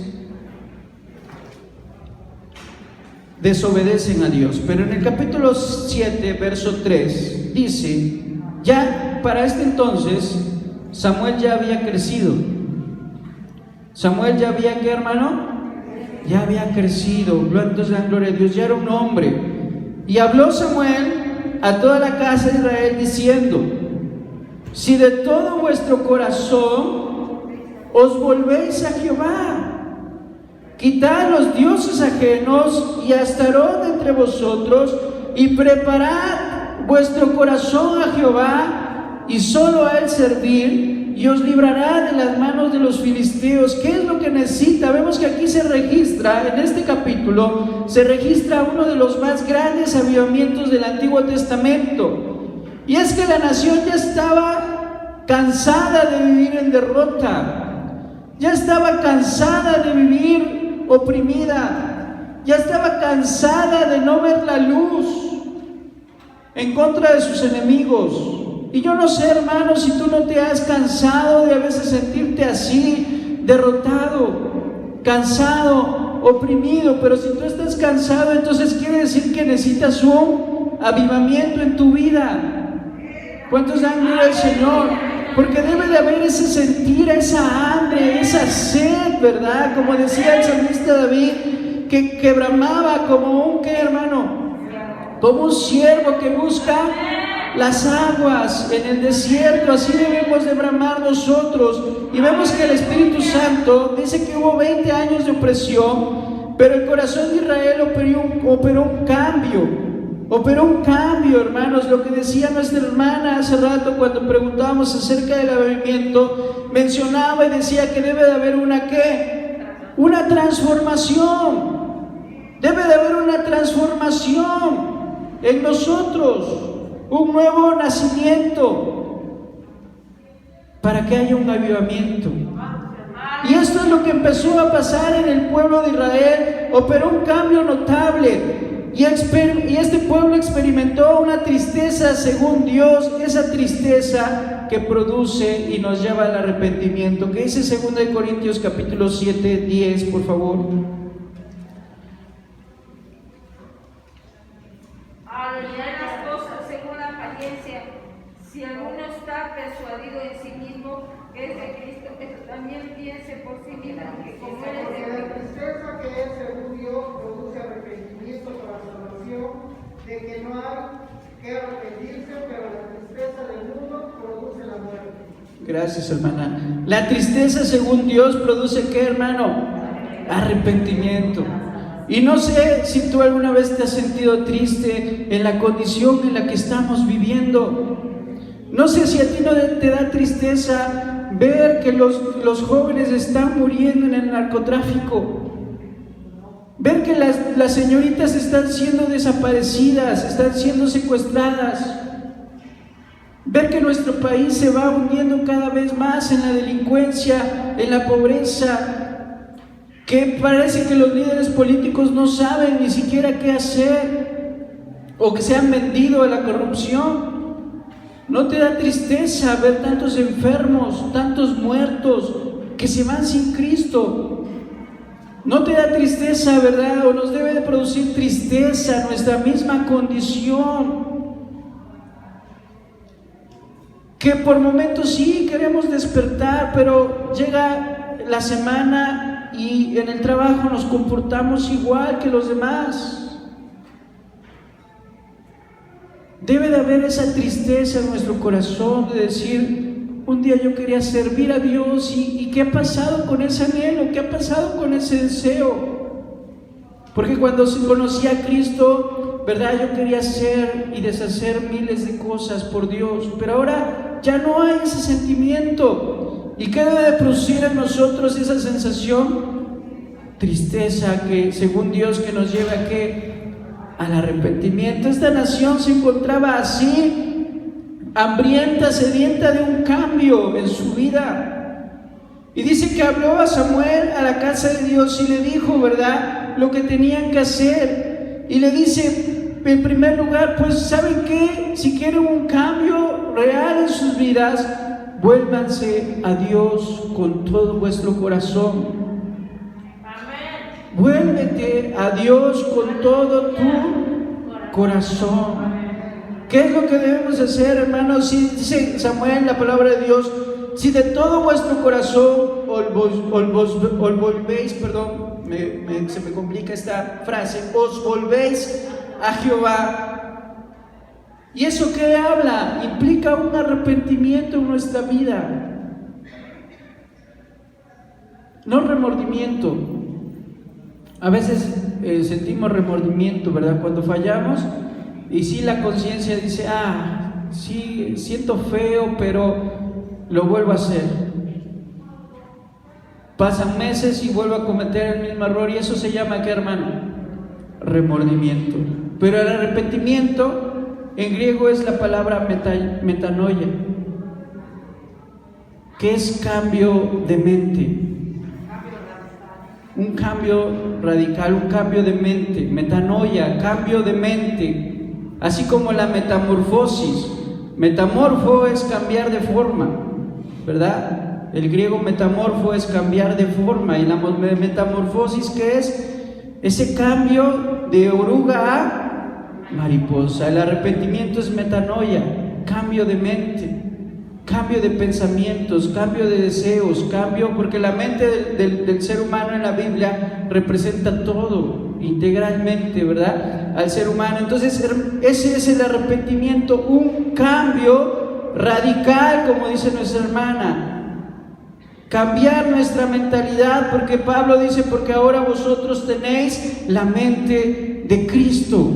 Speaker 1: desobedecen a Dios. Pero en el capítulo 7, verso 3, dice: ya para este entonces Samuel ya había crecido. Samuel ya había, ¿qué, hermano? Ya había crecido. ¿Cuántos dan gloria a Dios? Ya era un hombre. Y habló Samuel a toda la casa de Israel diciendo: si de todo vuestro corazón os volvéis a Jehová, quitad los dioses ajenos y Astarot entre vosotros, y preparad vuestro corazón a Jehová, y solo a él servir, y os librará de las manos de los filisteos. ¿Qué es lo que necesita? Vemos que aquí se registra, en este capítulo, se registra uno de los más grandes avivamientos del Antiguo Testamento. Y es que la nación ya estaba cansada de vivir en derrota, ya estaba cansada de vivir oprimida, ya estaba cansada de no ver la luz en contra de sus enemigos. Y yo no sé, hermano, si tú no te has cansado de a veces sentirte así, derrotado, cansado, oprimido. Pero si tú estás cansado, entonces quiere decir que necesitas un avivamiento en tu vida. ¿Cuántos dan gloria al Señor? Porque debe de haber ese sentir, esa hambre, esa sed, ¿verdad? Como decía el salmista David, que bramaba como un, ¿qué, hermano? Como un ciervo que busca las aguas en el desierto. Así debemos de bramar nosotros. Y vemos que el Espíritu Santo dice que hubo 20 años de opresión, pero el corazón de Israel operó un cambio, hermanos. Lo que decía nuestra hermana hace rato cuando preguntábamos acerca del avivamiento, mencionaba y decía que debe de haber una transformación. Debe de haber una transformación en nosotros, un nuevo nacimiento. para que haya un avivamiento. Y esto es lo que empezó a pasar en el pueblo de Israel. Operó un cambio notable. Y este pueblo experimentó una tristeza según Dios, esa tristeza que produce y nos lleva al arrepentimiento. ¿Qué dice 2 Corintios capítulo 7, 10, por favor?
Speaker 2: Al mirar las cosas según la apariencia, si alguno está persuadido en sí mismo que es de Cristo, que también piense por sí mismo que como él es de
Speaker 5: Porque la
Speaker 2: Cristo.
Speaker 5: tristeza que es según Dios produce arrepentimiento para salvación, de que no hay que arrepentirse, pero la tristeza del mundo produce la muerte.
Speaker 1: Gracias, hermana. La tristeza según Dios produce ¿qué, hermano? Arrepentimiento. Y no sé si tú alguna vez te has sentido triste en la condición en la que estamos viviendo. No sé si a ti no te da tristeza ver que los jóvenes están muriendo en el narcotráfico. Ver que las señoritas están siendo desaparecidas, están siendo secuestradas. Ver que nuestro país se va hundiendo cada vez más en la delincuencia, en la pobreza. Que parece que los líderes políticos no saben ni siquiera qué hacer, o que se han vendido a la corrupción. ¿No te da tristeza ver tantos enfermos, tantos muertos que se van sin Cristo? ¿No te da tristeza, verdad? O nos debe de producir tristeza nuestra misma condición. Que por momentos sí queremos despertar, pero llega la semana y en el trabajo nos comportamos igual que los demás. Debe de haber esa tristeza en nuestro corazón de decir, un día yo quería servir a Dios y ¿qué ha pasado con ese anhelo? ¿Qué ha pasado con ese deseo? Porque cuando conocí a Cristo, ¿verdad? Yo quería hacer y deshacer miles de cosas por Dios, pero ahora ya no hay ese sentimiento. ¿Y qué debe de producir en nosotros esa sensación? Tristeza, que según Dios que nos lleva a ¿qué? Al arrepentimiento. Esta nación se encontraba así, hambrienta, sedienta de un cambio en su vida. Y dice que habló a Samuel a la casa de Dios y le dijo, ¿verdad?, lo que tenían que hacer. Y le dice, en primer lugar, pues ¿saben qué? Si quieren un cambio real en sus vidas, vuélvanse a Dios con todo vuestro corazón. Vuélvete a Dios con todo tu corazón. ¿Qué es lo que debemos hacer, hermanos? Si dice Samuel, la palabra de Dios, si de todo vuestro corazón os volvéis, perdón, se me complica esta frase, os volvéis a Jehová. ¿Y eso qué habla? Implica un arrepentimiento en nuestra vida, no remordimiento. A veces sentimos remordimiento, ¿verdad? Cuando fallamos, y sí, la conciencia dice, sí, siento feo, pero lo vuelvo a hacer. Pasan meses y vuelvo a cometer el mismo error, y eso se llama, ¿qué, hermano? Remordimiento. Pero el arrepentimiento en griego es la palabra metanoia, que es cambio de mente. Un cambio radical, un cambio de mente, metanoia, cambio de mente, así como la metamorfosis. Metamorfo es cambiar de forma, ¿verdad? El griego metamorfo es cambiar de forma, y la metamorfosis, ¿qué es? Ese cambio de oruga a mariposa. El arrepentimiento es metanoia, cambio de mente, cambio de pensamientos, cambio de deseos, cambio, porque la mente del ser humano en la Biblia representa todo, integralmente, ¿verdad?, al ser humano. Entonces ese es el arrepentimiento, un cambio radical, como dice nuestra hermana, cambiar nuestra mentalidad, porque Pablo dice, porque ahora vosotros tenéis la mente de Cristo.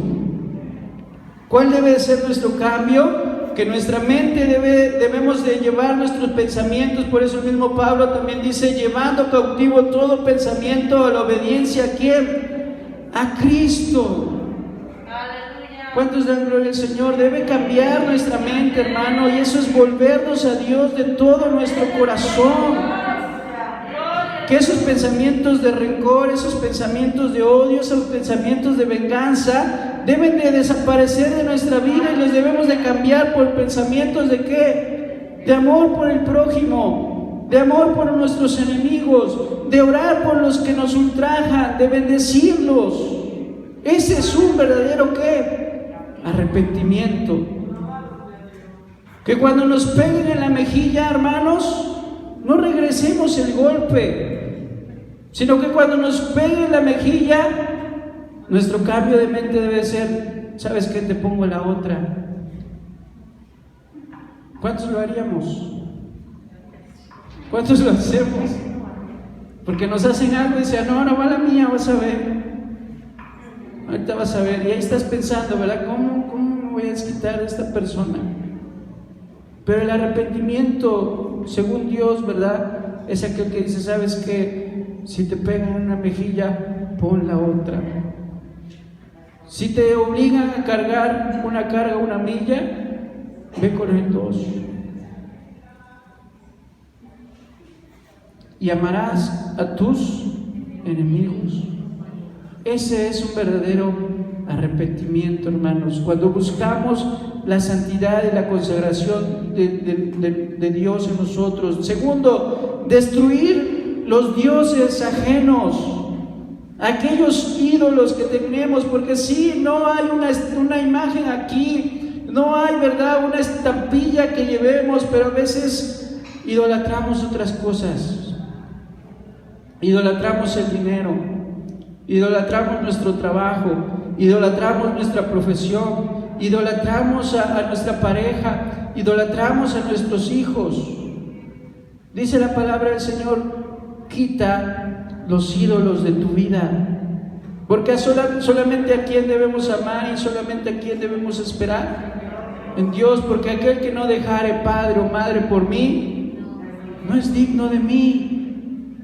Speaker 1: ¿Cuál debe de ser nuestro cambio? Que nuestra mente debemos de llevar nuestros pensamientos. Por eso mismo Pablo también dice, llevando cautivo todo pensamiento a la obediencia, ¿a quién? A Cristo.
Speaker 2: Aleluya.
Speaker 1: ¿Cuántos dan gloria al Señor? Debe cambiar nuestra mente, hermano, y eso es volvernos a Dios de todo nuestro corazón. Que esos pensamientos de rencor, esos pensamientos de odio, esos pensamientos de venganza deben de desaparecer de nuestra vida y los debemos de cambiar por pensamientos de ¿qué? De amor por el prójimo, de amor por nuestros enemigos, de orar por los que nos ultrajan, de bendecirlos. Ese es un verdadero ¿qué? Arrepentimiento. Que cuando nos peguen en la mejilla, hermanos, no regresemos el golpe, sino que cuando nos peguen en la mejilla, nuestro cambio de mente debe ser: ¿sabes qué? Te pongo la otra. ¿Cuántos lo haríamos? ¿Cuántos lo hacemos? Porque nos hacen algo y dicen: no, no va la mía, vas a ver. Ahorita vas a ver. Y ahí estás pensando, ¿verdad? ¿Cómo me voy a desquitar de esta persona? Pero el arrepentimiento, según Dios, ¿verdad? Es aquel que dice: ¿sabes qué? Si te pegan en una mejilla, pon la otra. Si te obligan a cargar una carga, una milla, ve con el 2. Y amarás a tus enemigos. Ese es un verdadero arrepentimiento, hermanos. Cuando buscamos la santidad y la consagración de Dios en nosotros. Segundo, destruir los dioses ajenos, aquellos ídolos que tenemos, porque sí, no hay una imagen aquí, no hay, ¿verdad?, una estampilla que llevemos, pero a veces idolatramos otras cosas. Idolatramos el dinero, idolatramos nuestro trabajo, idolatramos nuestra profesión, idolatramos a nuestra pareja, idolatramos a nuestros hijos. Dice la palabra del Señor: quita los ídolos de tu vida. Porque solamente a quién debemos amar y solamente a quién debemos esperar. En Dios, porque aquel que no dejare padre o madre por mí, no es digno de mí.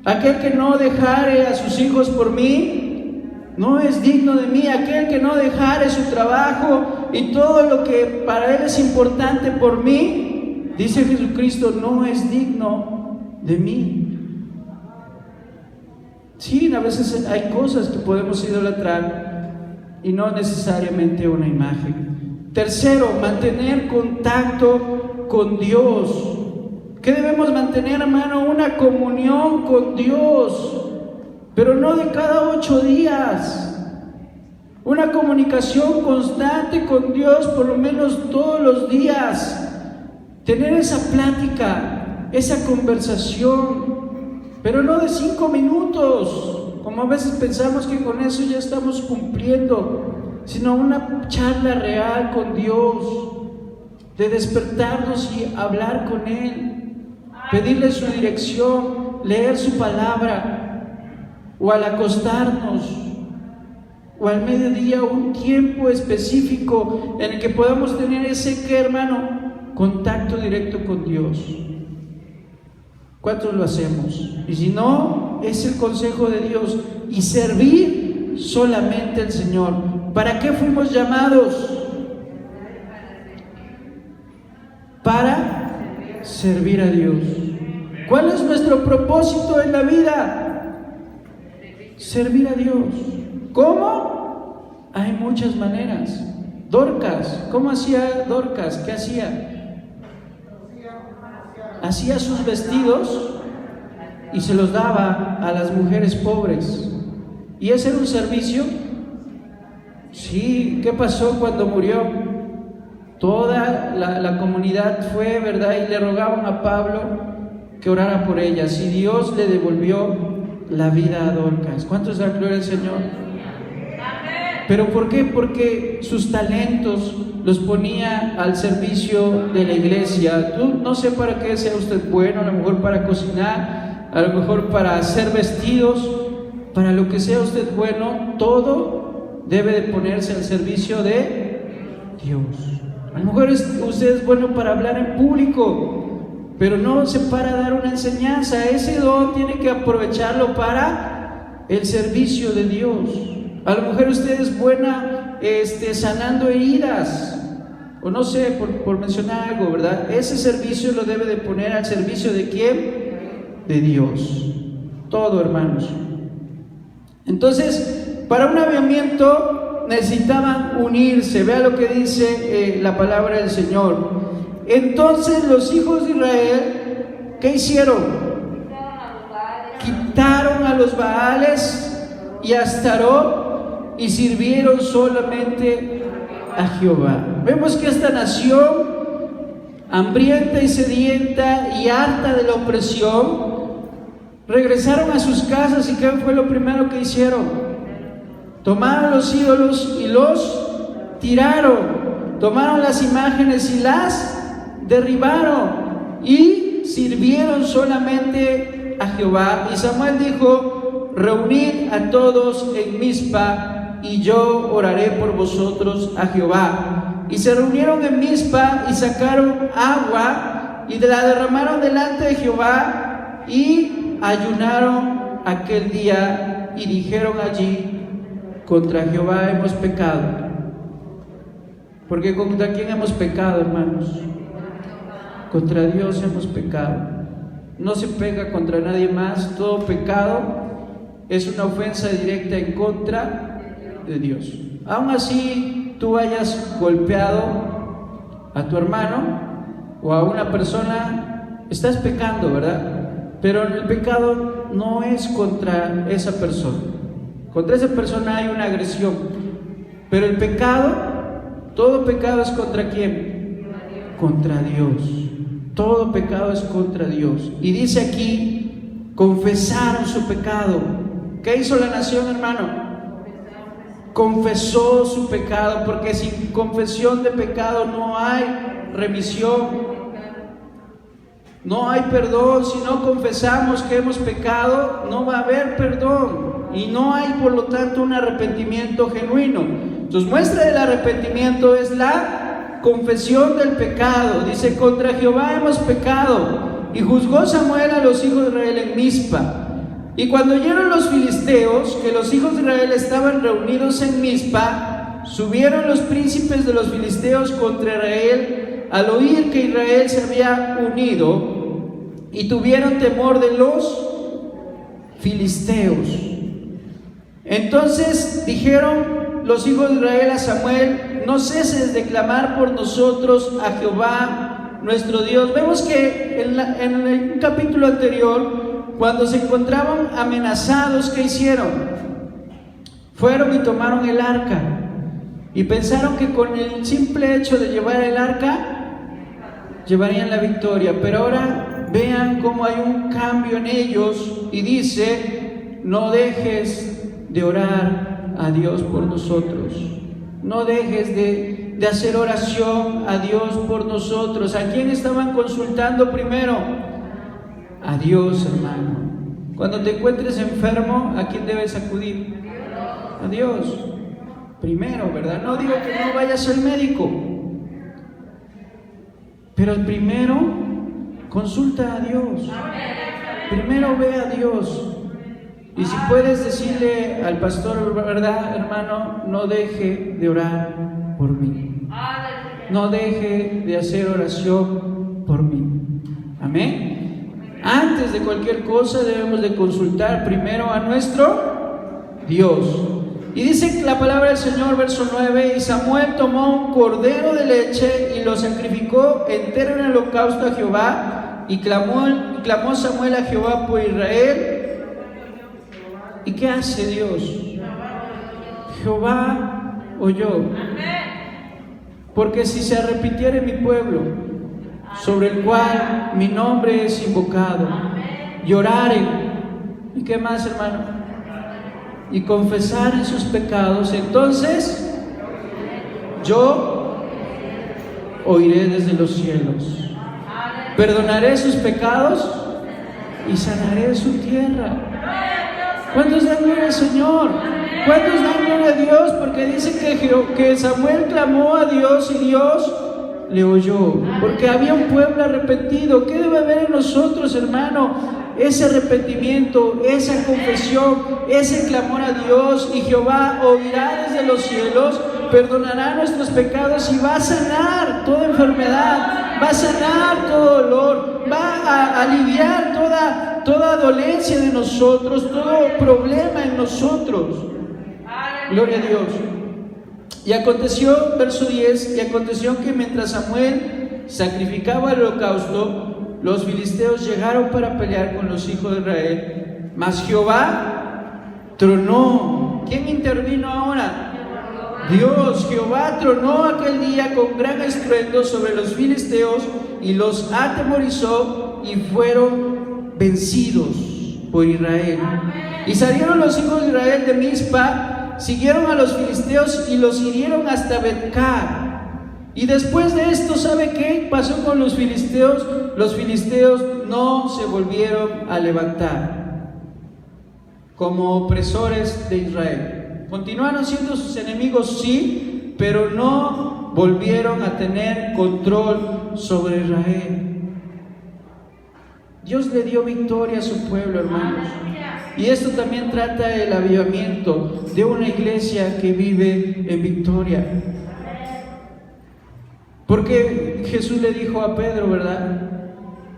Speaker 1: Aquel que no dejare a sus hijos por mí, no es digno de mí. Aquel que no dejare su trabajo y todo lo que para él es importante por mí, dice Jesucristo, no es digno de mí. Sí, a veces hay cosas que podemos idolatrar y no necesariamente una imagen. Tercero, mantener contacto con Dios. ¿Qué debemos mantener, hermano? Una comunión con Dios, pero no de cada 8 días. Una comunicación constante con Dios, por lo menos todos los días. Tener esa plática, esa conversación, pero no de 5 minutos, como a veces pensamos que con eso ya estamos cumpliendo, sino una charla real con Dios, de despertarnos y hablar con Él. Pedirle su dirección, leer su palabra, o al acostarnos, o al mediodía, un tiempo específico en el que podamos tener ese, ¿qué, hermano? Contacto directo con Dios. ¿Cuántos lo hacemos? Y si no, es el consejo de Dios. Y servir solamente al Señor. ¿Para qué fuimos llamados? Para servir a Dios. ¿Cuál es nuestro propósito en la vida? Servir a Dios. ¿Cómo? Hay muchas maneras. Dorcas, ¿cómo hacía Dorcas? ¿Qué hacía? Hacía sus vestidos y se los daba a las mujeres pobres. ¿Y ese era un servicio? Sí. ¿Qué pasó cuando murió? Toda la comunidad fue, ¿verdad? Y le rogaban a Pablo que orara por ellas. Y Dios le devolvió la vida a Dorcas. ¿Cuántos dan gloria al Señor? ¿Pero por qué? Porque sus talentos los ponía al servicio de la iglesia. No sé para qué sea usted bueno, a lo mejor para cocinar, a lo mejor para hacer vestidos, para lo que sea usted bueno, todo debe de ponerse al servicio de Dios. A lo mejor usted es bueno para hablar en público, pero no se para a dar una enseñanza. Ese don tiene que aprovecharlo para el servicio de Dios. A lo mejor usted es buena sanando heridas, o no sé, por mencionar algo, ¿verdad? Ese servicio lo debe de poner al servicio ¿de quién? De Dios. Todo, hermanos. Entonces, para un avivamiento necesitaban unirse. Vea lo que dice la palabra del Señor. Entonces los hijos de Israel, ¿qué hicieron? Quitaron a los Baales y a Astarot y sirvieron solamente a Jehová. Vemos que esta nación, hambrienta y sedienta y harta de la opresión, regresaron a sus casas. ¿Y qué fue lo primero que hicieron? Tomaron los ídolos y los tiraron. Tomaron las imágenes y las derribaron y sirvieron solamente a Jehová. Y Samuel dijo: reunid a todos en Mizpa y yo oraré por vosotros a Jehová. Y se reunieron en Mizpa y sacaron agua y la derramaron delante de Jehová y ayunaron aquel día y dijeron allí: contra Jehová hemos pecado. Porque ¿contra quién hemos pecado, hermanos? Contra Dios hemos pecado. No se pega contra nadie más. Todo pecado es una ofensa directa en contra de Dios. Aún así tú hayas golpeado a tu hermano o a una persona, estás pecando, ¿verdad? Pero el pecado no es contra esa persona. Contra esa persona hay una agresión. Pero el pecado, todo pecado es contra ¿quién? Contra Dios. Todo pecado es contra Dios. Y dice aquí: confesaron su pecado. ¿Qué hizo la nación, hermano? Confesó su pecado, porque sin confesión de pecado no hay remisión, no hay perdón. Si no confesamos que hemos pecado, no va a haber perdón y no hay, por lo tanto, un arrepentimiento genuino. Entonces, muestra del arrepentimiento es la confesión del pecado. Dice: contra Jehová hemos pecado. Y juzgó Samuel a los hijos de Israel en Mizpa. Y cuando oyeron los filisteos que los hijos de Israel estaban reunidos en Mizpa, subieron los príncipes de los filisteos contra Israel al oír que Israel se había unido, y tuvieron temor de los filisteos. Entonces dijeron los hijos de Israel a Samuel: no ceses de clamar por nosotros a Jehová nuestro Dios. Vemos que en el capítulo anterior, cuando se encontraban amenazados, ¿qué hicieron? Fueron y tomaron el arca y pensaron que con el simple hecho de llevar el arca llevarían la victoria. Pero ahora vean cómo hay un cambio en ellos y dice: no dejes de orar a Dios por nosotros. No dejes de hacer oración a Dios por nosotros. ¿A quién estaban consultando primero? A Dios, hermano. Cuando te encuentres enfermo, ¿a quién debes acudir? A Dios. Primero, ¿verdad? No digo que no vayas al médico, pero primero consulta a Dios. Primero ve a Dios. Y si puedes decirle al pastor, ¿verdad, hermano? No deje de orar por mí. No deje de hacer oración por mí. Amén. Antes de cualquier cosa debemos de consultar primero a nuestro Dios. Y dice la palabra del Señor, verso 9: y Samuel tomó un cordero de leche y lo sacrificó entero en holocausto a Jehová. Y clamó Samuel a Jehová por Israel. ¿Y qué hace Dios? Jehová oyó. Porque si se arrepintiere mi pueblo, sobre el cual mi nombre es invocado, lloraren, ¿y qué más, hermano? Y confesaren sus pecados, entonces yo oiré desde los cielos, perdonaré sus pecados y sanaré su tierra. ¿Cuántos dan gloria al Señor? ¿Cuántos dan gloria a Dios? Porque dice que Samuel clamó a Dios y Dios le oyó, porque había un pueblo arrepentido. ¿Qué debe haber en nosotros, hermano? Ese arrepentimiento, esa confesión, ese clamor a Dios, y Jehová oirá desde los cielos perdonará nuestros pecados y va a sanar toda enfermedad, va a sanar todo dolor, va a aliviar toda dolencia de nosotros, todo problema en nosotros. Gloria a Dios. Y aconteció, verso 10, y aconteció que mientras Samuel sacrificaba el holocausto, los filisteos llegaron para pelear con los hijos de Israel, mas Jehová tronó. ¿Quién intervino ahora? Dios. Jehová tronó aquel día con gran estruendo sobre los filisteos y los atemorizó y fueron vencidos por Israel. Y salieron los hijos de Israel de Mizpa, siguieron a los filisteos y los hirieron hasta Bet-car. Y después de esto, ¿sabe qué pasó con los filisteos? Los filisteos no se volvieron a levantar como opresores de Israel. Continuaron siendo sus enemigos, sí, pero no volvieron a tener control sobre Israel. Dios le dio victoria a su pueblo, hermanos. Y esto también trata el avivamiento de una iglesia que vive en victoria. Porque Jesús le dijo a Pedro, ¿verdad?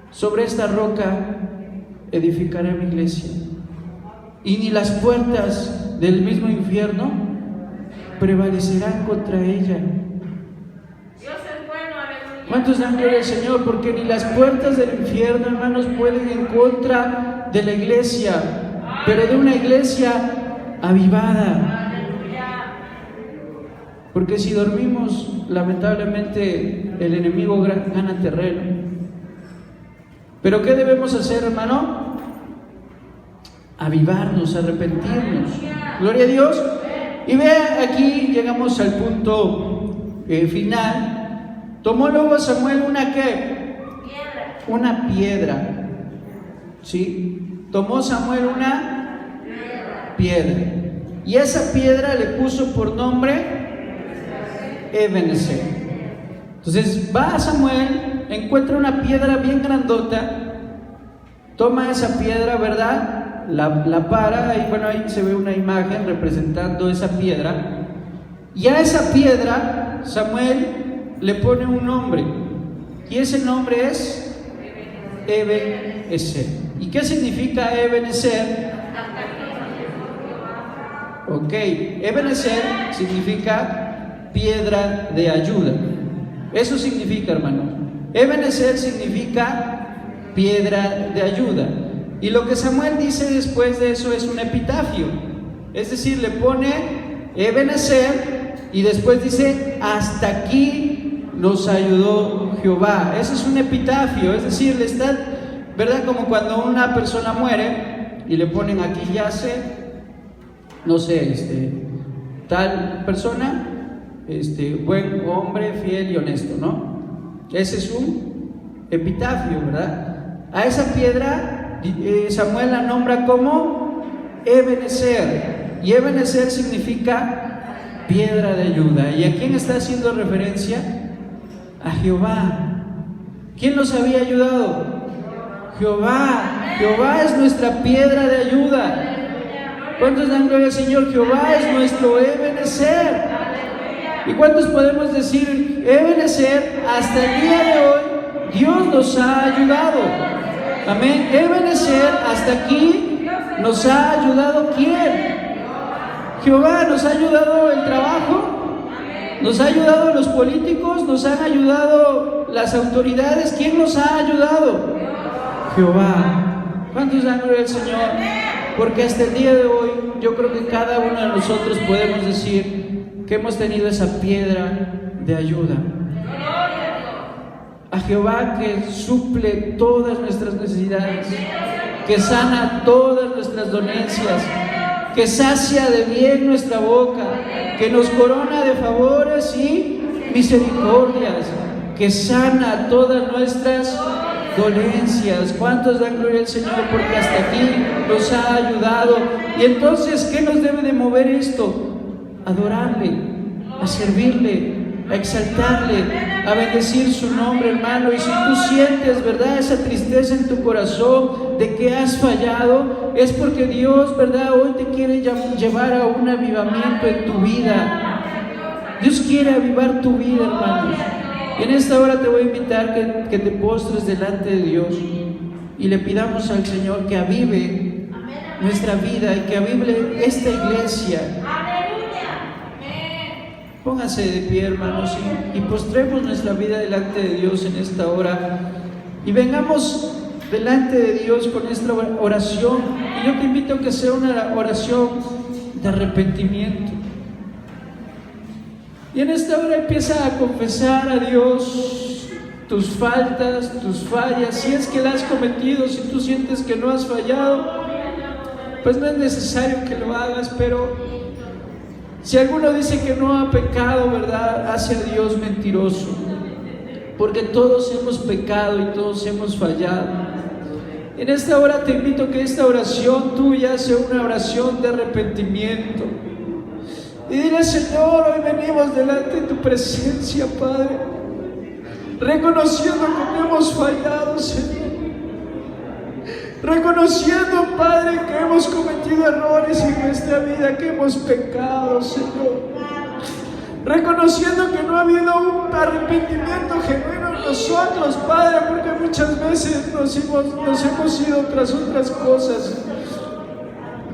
Speaker 1: Sobre esta roca edificaré mi iglesia, y ni las puertas del mismo infierno prevalecerán contra ella.
Speaker 2: Dios es bueno, aleluya.
Speaker 1: ¿Cuántos dan gloria al Señor? Porque ni las puertas del infierno, hermanos, pueden en contra de la iglesia, pero de una iglesia avivada. Porque si dormimos, lamentablemente el enemigo gana terreno. Pero ¿qué debemos hacer, hermano? Avivarnos, arrepentirnos. Gloria a Dios. Y vea, aquí llegamos al punto final. Tomó luego Samuel una ¿qué? Una piedra. ¿Sí? Tomó Samuel una piedra. Y esa piedra le puso por nombre Ebenezer. Entonces va Samuel, encuentra una piedra bien grandota, toma esa piedra, ¿verdad? La para, y bueno, ahí se ve una imagen representando esa piedra, y a esa piedra Samuel le pone un nombre, y ese nombre es Ebenezer. ¿Y qué significa Ebenezer? Ok, Ebenezer significa piedra de ayuda. Eso significa, hermano. Ebenezer significa piedra de ayuda. Y lo que Samuel dice después de eso es un epitafio. Es decir, le pone Ebenezer y después dice: hasta aquí nos ayudó Jehová. Eso es un epitafio. Es decir, le está, ¿verdad? Como cuando una persona muere y le ponen: aquí yace, no sé, tal persona, buen hombre, fiel y honesto, ¿no? Ese es un epitafio, ¿verdad? A esa piedra Samuel la nombra como Ebenezer, y Ebenezer significa piedra de ayuda. ¿Y a quién está haciendo referencia? A Jehová. ¿Quién nos había ayudado? Jehová. Jehová es nuestra piedra de ayuda. ¿Cuántos dan gloria al Señor? Jehová es nuestro Ebenezer. ¿Y cuántos podemos decir, Ebenezer, hasta el día de hoy Dios nos ha ayudado? Amén. Ebenezer, hasta aquí nos ha ayudado. ¿Quién? Jehová. Nos ha ayudado el trabajo, nos ha ayudado los políticos, nos han ayudado las autoridades. ¿Quién nos ha ayudado? Jehová. ¿Cuántos dan gloria al Señor? Porque hasta el día de hoy yo creo que cada uno de nosotros podemos decir que hemos tenido esa piedra de ayuda. A Jehová, que suple todas nuestras necesidades, que sana todas nuestras dolencias, que sacia de bien nuestra boca, que nos corona de favores y misericordias, que sana todas nuestras dolencias. ¿Cuántos dan gloria al Señor? Porque hasta aquí nos ha ayudado. Y entonces, ¿qué nos debe de mover esto? Adorarle, a servirle, a exaltarle, a bendecir su nombre, hermano. Y si tú sientes, ¿verdad?, esa tristeza en tu corazón de que has fallado, es porque Dios, ¿verdad?, hoy te quiere llevar a un avivamiento en tu vida. Dios quiere avivar tu vida, hermanos. Y en esta hora te voy a invitar que te postres delante de Dios y le pidamos al Señor que avive nuestra vida y que avive esta iglesia. Pónganse de pie, hermanos, y postremos nuestra vida delante de Dios en esta hora y vengamos delante de Dios con esta oración. Y yo te invito a que sea una oración de arrepentimiento. Y en esta hora empieza a confesar a Dios tus faltas, tus fallas. Si es que las has cometido, si tú sientes que no has fallado, pues no es necesario que lo hagas. Pero si alguno dice que no ha pecado, ¿verdad?, hace a Dios mentiroso, porque todos hemos pecado y todos hemos fallado. En esta hora te invito a que esta oración tuya sea una oración de arrepentimiento. Y dile: Señor, hoy venimos delante de tu presencia, Padre, reconociendo que hemos fallado, Señor. Reconociendo, Padre, que hemos cometido errores en nuestra vida, que hemos pecado, Señor. Reconociendo que no ha habido un arrepentimiento genuino en nosotros, Padre, porque muchas veces nos hemos ido tras otras cosas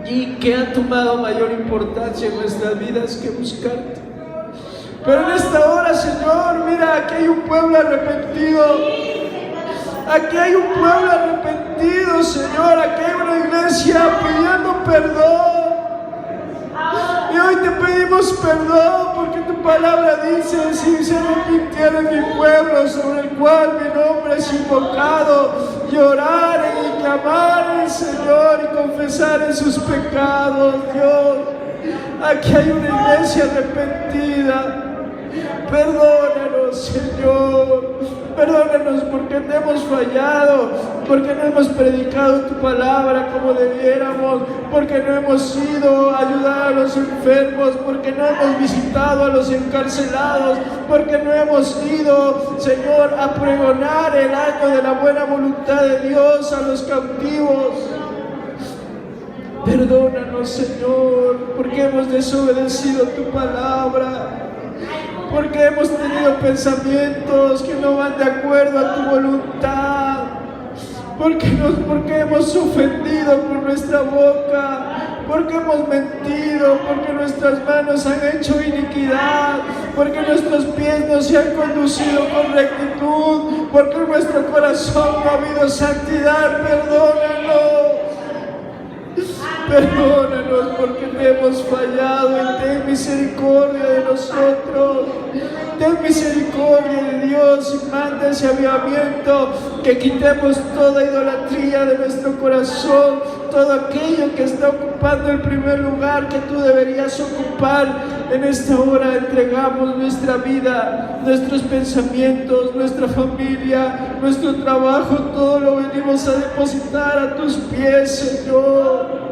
Speaker 1: y que han tomado mayor importancia en nuestras vidas que buscarte. Pero en esta hora, Señor, mira, aquí hay un pueblo arrepentido. Aquí hay un pueblo arrepentido, Señor. Aquí hay una iglesia pidiendo perdón. Y hoy te pedimos perdón porque tu palabra dice: si se arrepintiera mi pueblo sobre el cual mi nombre es invocado, lloraren y clamaren, Señor, y confesaren sus pecados, Dios. Aquí hay una iglesia arrepentida. Perdónanos, Señor. Perdónanos porque te hemos fallado, porque no hemos predicado tu palabra como debiéramos, porque no hemos ido a ayudar a los enfermos, porque no hemos visitado a los encarcelados, porque no hemos ido, Señor, a pregonar el año de la buena voluntad de Dios a los cautivos. Perdónanos, Señor, porque hemos desobedecido tu palabra, porque hemos tenido pensamientos que no van de acuerdo a tu voluntad, porque hemos ofendido con nuestra boca, porque hemos mentido, porque nuestras manos han hecho iniquidad, porque nuestros pies no se han conducido con rectitud, porque en nuestro corazón no ha habido santidad. Perdónanos porque te hemos fallado y ten misericordia de nosotros. Ten misericordia de Dios y manda ese avivamiento, que quitemos toda idolatría de nuestro corazón, todo aquello que está ocupando el primer lugar que tú deberías ocupar. En esta hora entregamos nuestra vida, nuestros pensamientos, nuestra familia, nuestro trabajo, todo lo venimos a depositar a tus pies, Señor.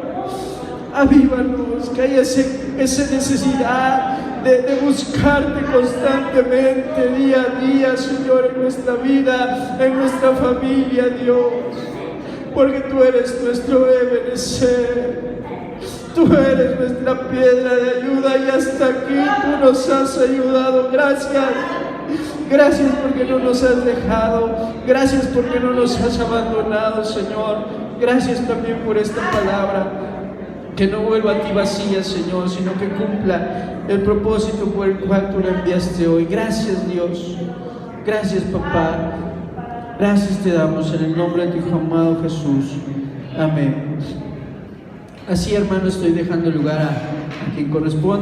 Speaker 1: Avívanos, que haya esa necesidad de buscarte constantemente, día a día, Señor, en nuestra vida, en nuestra familia, Dios, porque tú eres nuestro Ebenezer, tú eres nuestra piedra de ayuda, y hasta aquí tú nos has ayudado. Gracias porque no nos has dejado, gracias porque no nos has abandonado, Señor. Gracias también por esta palabra, que no vuelva a ti vacía, Señor, sino que cumpla el propósito por el cual tú la enviaste hoy. Gracias, Dios. Gracias, Papá. Gracias te damos en el nombre de tu Hijo amado Jesús. Amén. Así, hermano, estoy dejando lugar a quien corresponde.